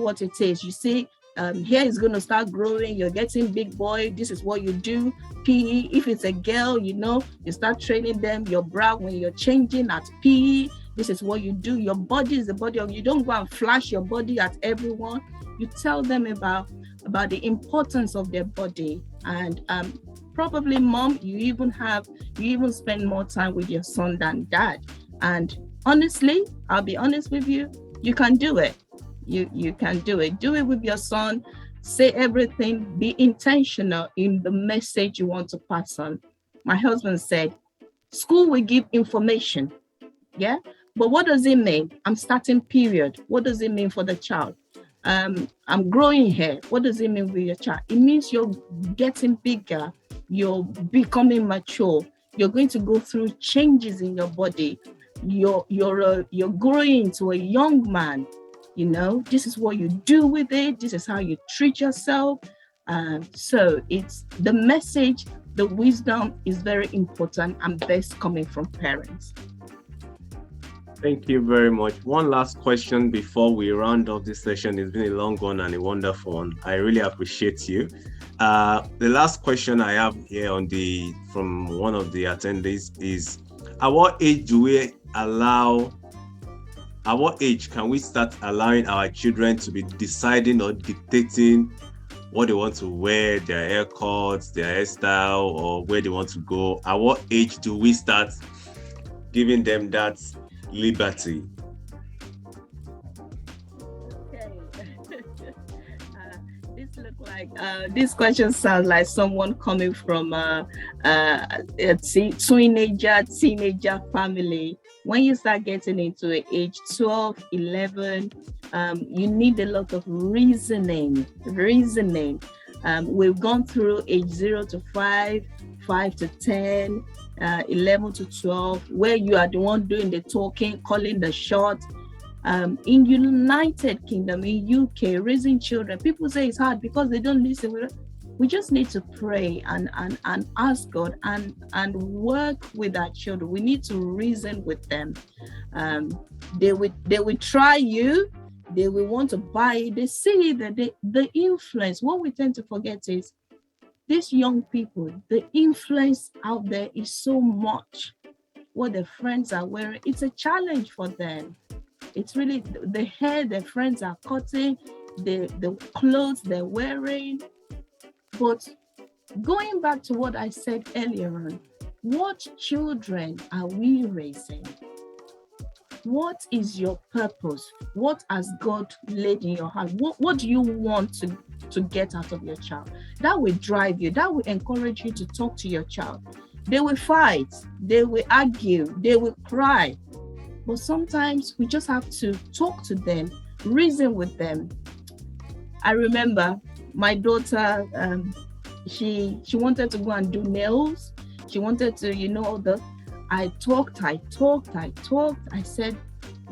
what it is. You see, hair is going to start growing, you're getting big boy, this is what you do. PE, if it's a girl, you start training them. Your bra, when you're changing at PE, this is what you do. Your body is the body of, you don't go and flash your body at everyone. You tell them about the importance of their body. And probably mom, you even spend more time with your son than dad. And honestly, I'll be honest with you, you can do it. You can do it. Do it with your son. say everything, be intentional in the message you want to pass on. My husband said, school will give information, yeah? But what does it mean? I'm starting period. What does it mean for the child? I'm growing hair. What does it mean with your child? It means you're getting bigger. You're becoming mature. You're going to go through changes in your body. You're growing into a young man. You know, this is what you do with it. This is how you treat yourself. So it's the message, the wisdom is very important and best coming from parents. Thank you very much. One last question before we round off this session. It's been a long one and a wonderful one. I really appreciate you. The last question I have here from one of the attendees is, at what age can we start allowing our children to be deciding or dictating what they want to wear, their haircuts, their hairstyle, or where they want to go? At what age do we start giving them that liberty? This question sounds like someone coming from a teenager family. When you start getting into age 12, 11, you need a lot of reasoning. We've gone through age 0 to 5, 5 to 10, 11 to 12, where you are the one doing the talking, calling the shot. In United Kingdom, in UK, raising children, people say it's hard because they don't listen. We just need to pray and ask God and work with our children. We need to reason with them. They will try you. They will want to buy it. They see that the influence. What we tend to forget is these young people, the influence out there is so much. What their friends are wearing, it's a challenge for them. It's really the hair their friends are cutting, the clothes they're wearing. But going back to what I said earlier on, what children are we raising? What is your purpose? What has God laid in your heart? What do you want to get out of your child? That will drive you. That will encourage you to talk to your child. They will fight. They will argue. They will cry. But sometimes we just have to talk to them, reason with them. I remember my daughter, she wanted to go and do nails. She wanted to, I talked. I said,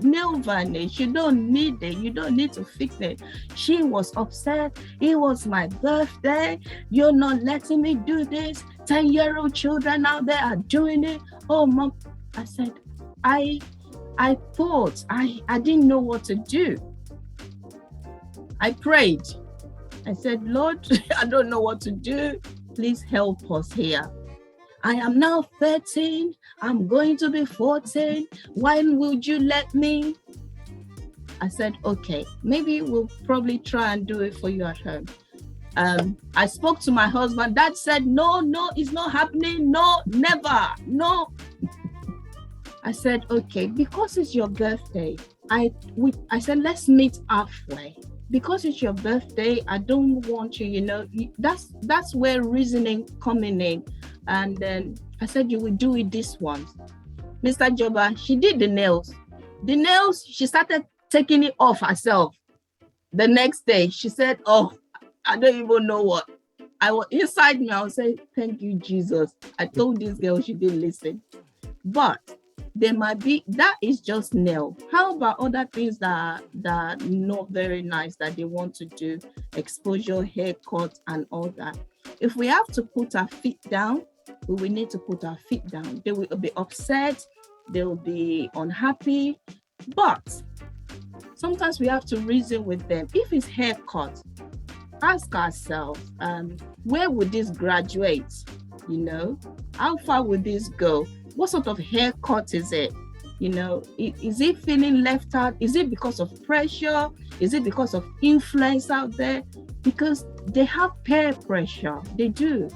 nail varnish, you don't need it. You don't need to fix it. She was upset. It was my birthday. You're not letting me do this. 10-year-old children out there are doing it. Oh, Mom. I said, I thought I didn't know what to do. I prayed. I said, Lord, I don't know what to do. Please help us here. I am now 13. I'm going to be 14. When would you let me? I said, okay, maybe we'll probably try and do it for you at home. I spoke to my husband. Dad said, no, it's not happening. No, never, no. I said, okay, because it's your birthday, I said, let's meet halfway. Because it's your birthday, I don't want you, that's where reasoning coming in. And then I said, you will do it this once. Mr. Joba, she did the nails. The nails, she started taking it off herself. The next day, she said, oh, I don't even know what. I was inside me, I was saying, thank you, Jesus. I told this girl she didn't listen. But there might be, that is just nail. How about other things that are not very nice that they want to do? Exposure, haircut, and all that. If we have to put our feet down, we will need to put our feet down. They will be upset, they will be unhappy. But sometimes we have to reason with them. If it's haircut, ask ourselves, where would this graduate? How far would this go? What sort of haircut is it? Is it feeling left out? Is it because of pressure? Is it because of influence out there? Because they have peer pressure. They do.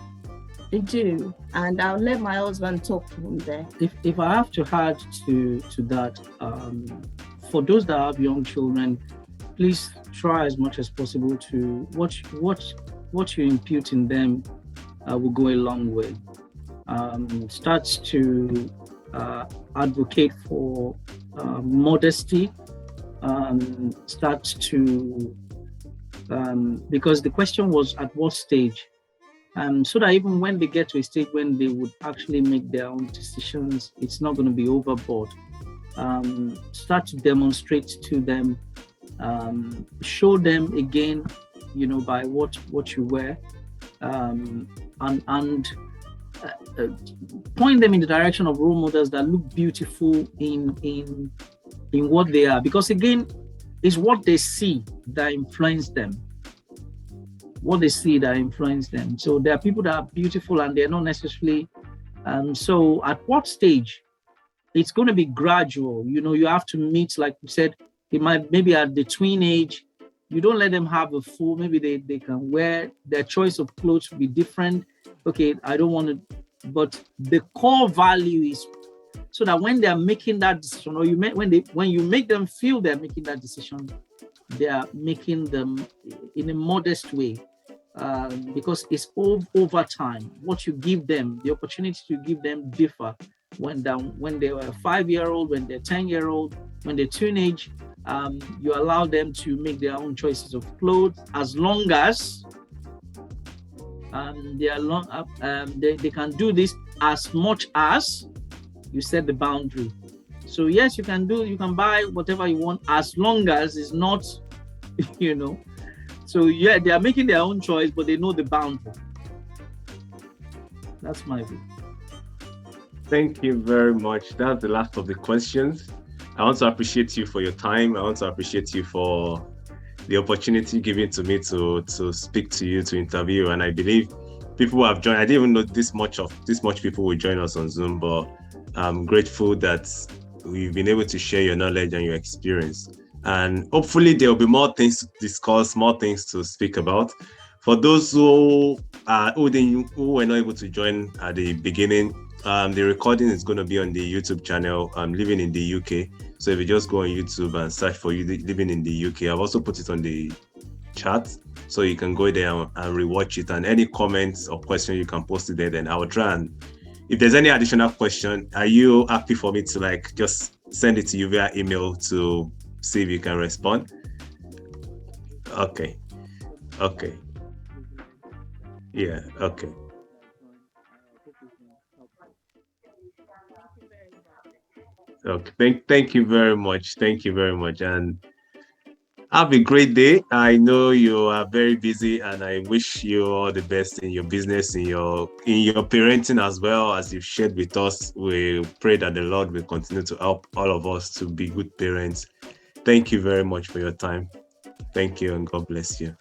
And I'll let my husband talk from there. If I have to add to that, for those that have young children, please try as much as possible to what you impute in them will go a long way. Start to advocate for modesty. Start to because the question was at what stage, so that even when they get to a stage when they would actually make their own decisions, it's not going to be overboard. Start to demonstrate to them, show them again, by what you wear, and point them in the direction of role models that look beautiful in what they are, because again, it's what they see that influence them. What they see that influence them. So there are people that are beautiful and they're not necessarily. So at what stage? It's going to be gradual. You have to meet, like you said, it might maybe at the tween age. You don't let them have a full. Maybe they can wear their choice of clothes will be different. Okay, I don't want to, but the core value is so that when they are making that decision, or when you make them feel they're making that decision, they are making them in a modest way, because it's over time. What you give them, the opportunity to give them differ when they were a 5-year-old, when they're 10-year-old, when they're teenage. You allow them to make their own choices of clothes as long as they can do this as much as you set the boundary. So yes, you can buy whatever you want as long as it's not, So yeah, they are making their own choice, but they know the boundary. That's my view. Thank you very much. That's the last of the questions. I want to appreciate you for your time. I want to appreciate you for the opportunity given to me to speak to you, to interview. And I believe people who have joined, I didn't even know this much people will join us on Zoom, but I'm grateful that we've been able to share your knowledge and your experience. And hopefully there will be more things to discuss, more things to speak about. For those who were not able to join at the beginning, the recording is going to be on the YouTube channel, Living in the UK. So if you just go on YouTube and search for Living in the UK, I've also put it on the chat, so you can go there and rewatch it. And any comments or questions, you can post it there. Then I will try, and if there's any additional question, are you happy for me to just send it to you via email to see if you can respond? Okay. Yeah, okay. Okay, thank you very much. Thank you very much, and have a great day. I know you are very busy, and I wish you all the best in your business, in your parenting as well. As you've shared with us, we pray that the Lord will continue to help all of us to be good parents. Thank you very much for your time. Thank you, and God bless you.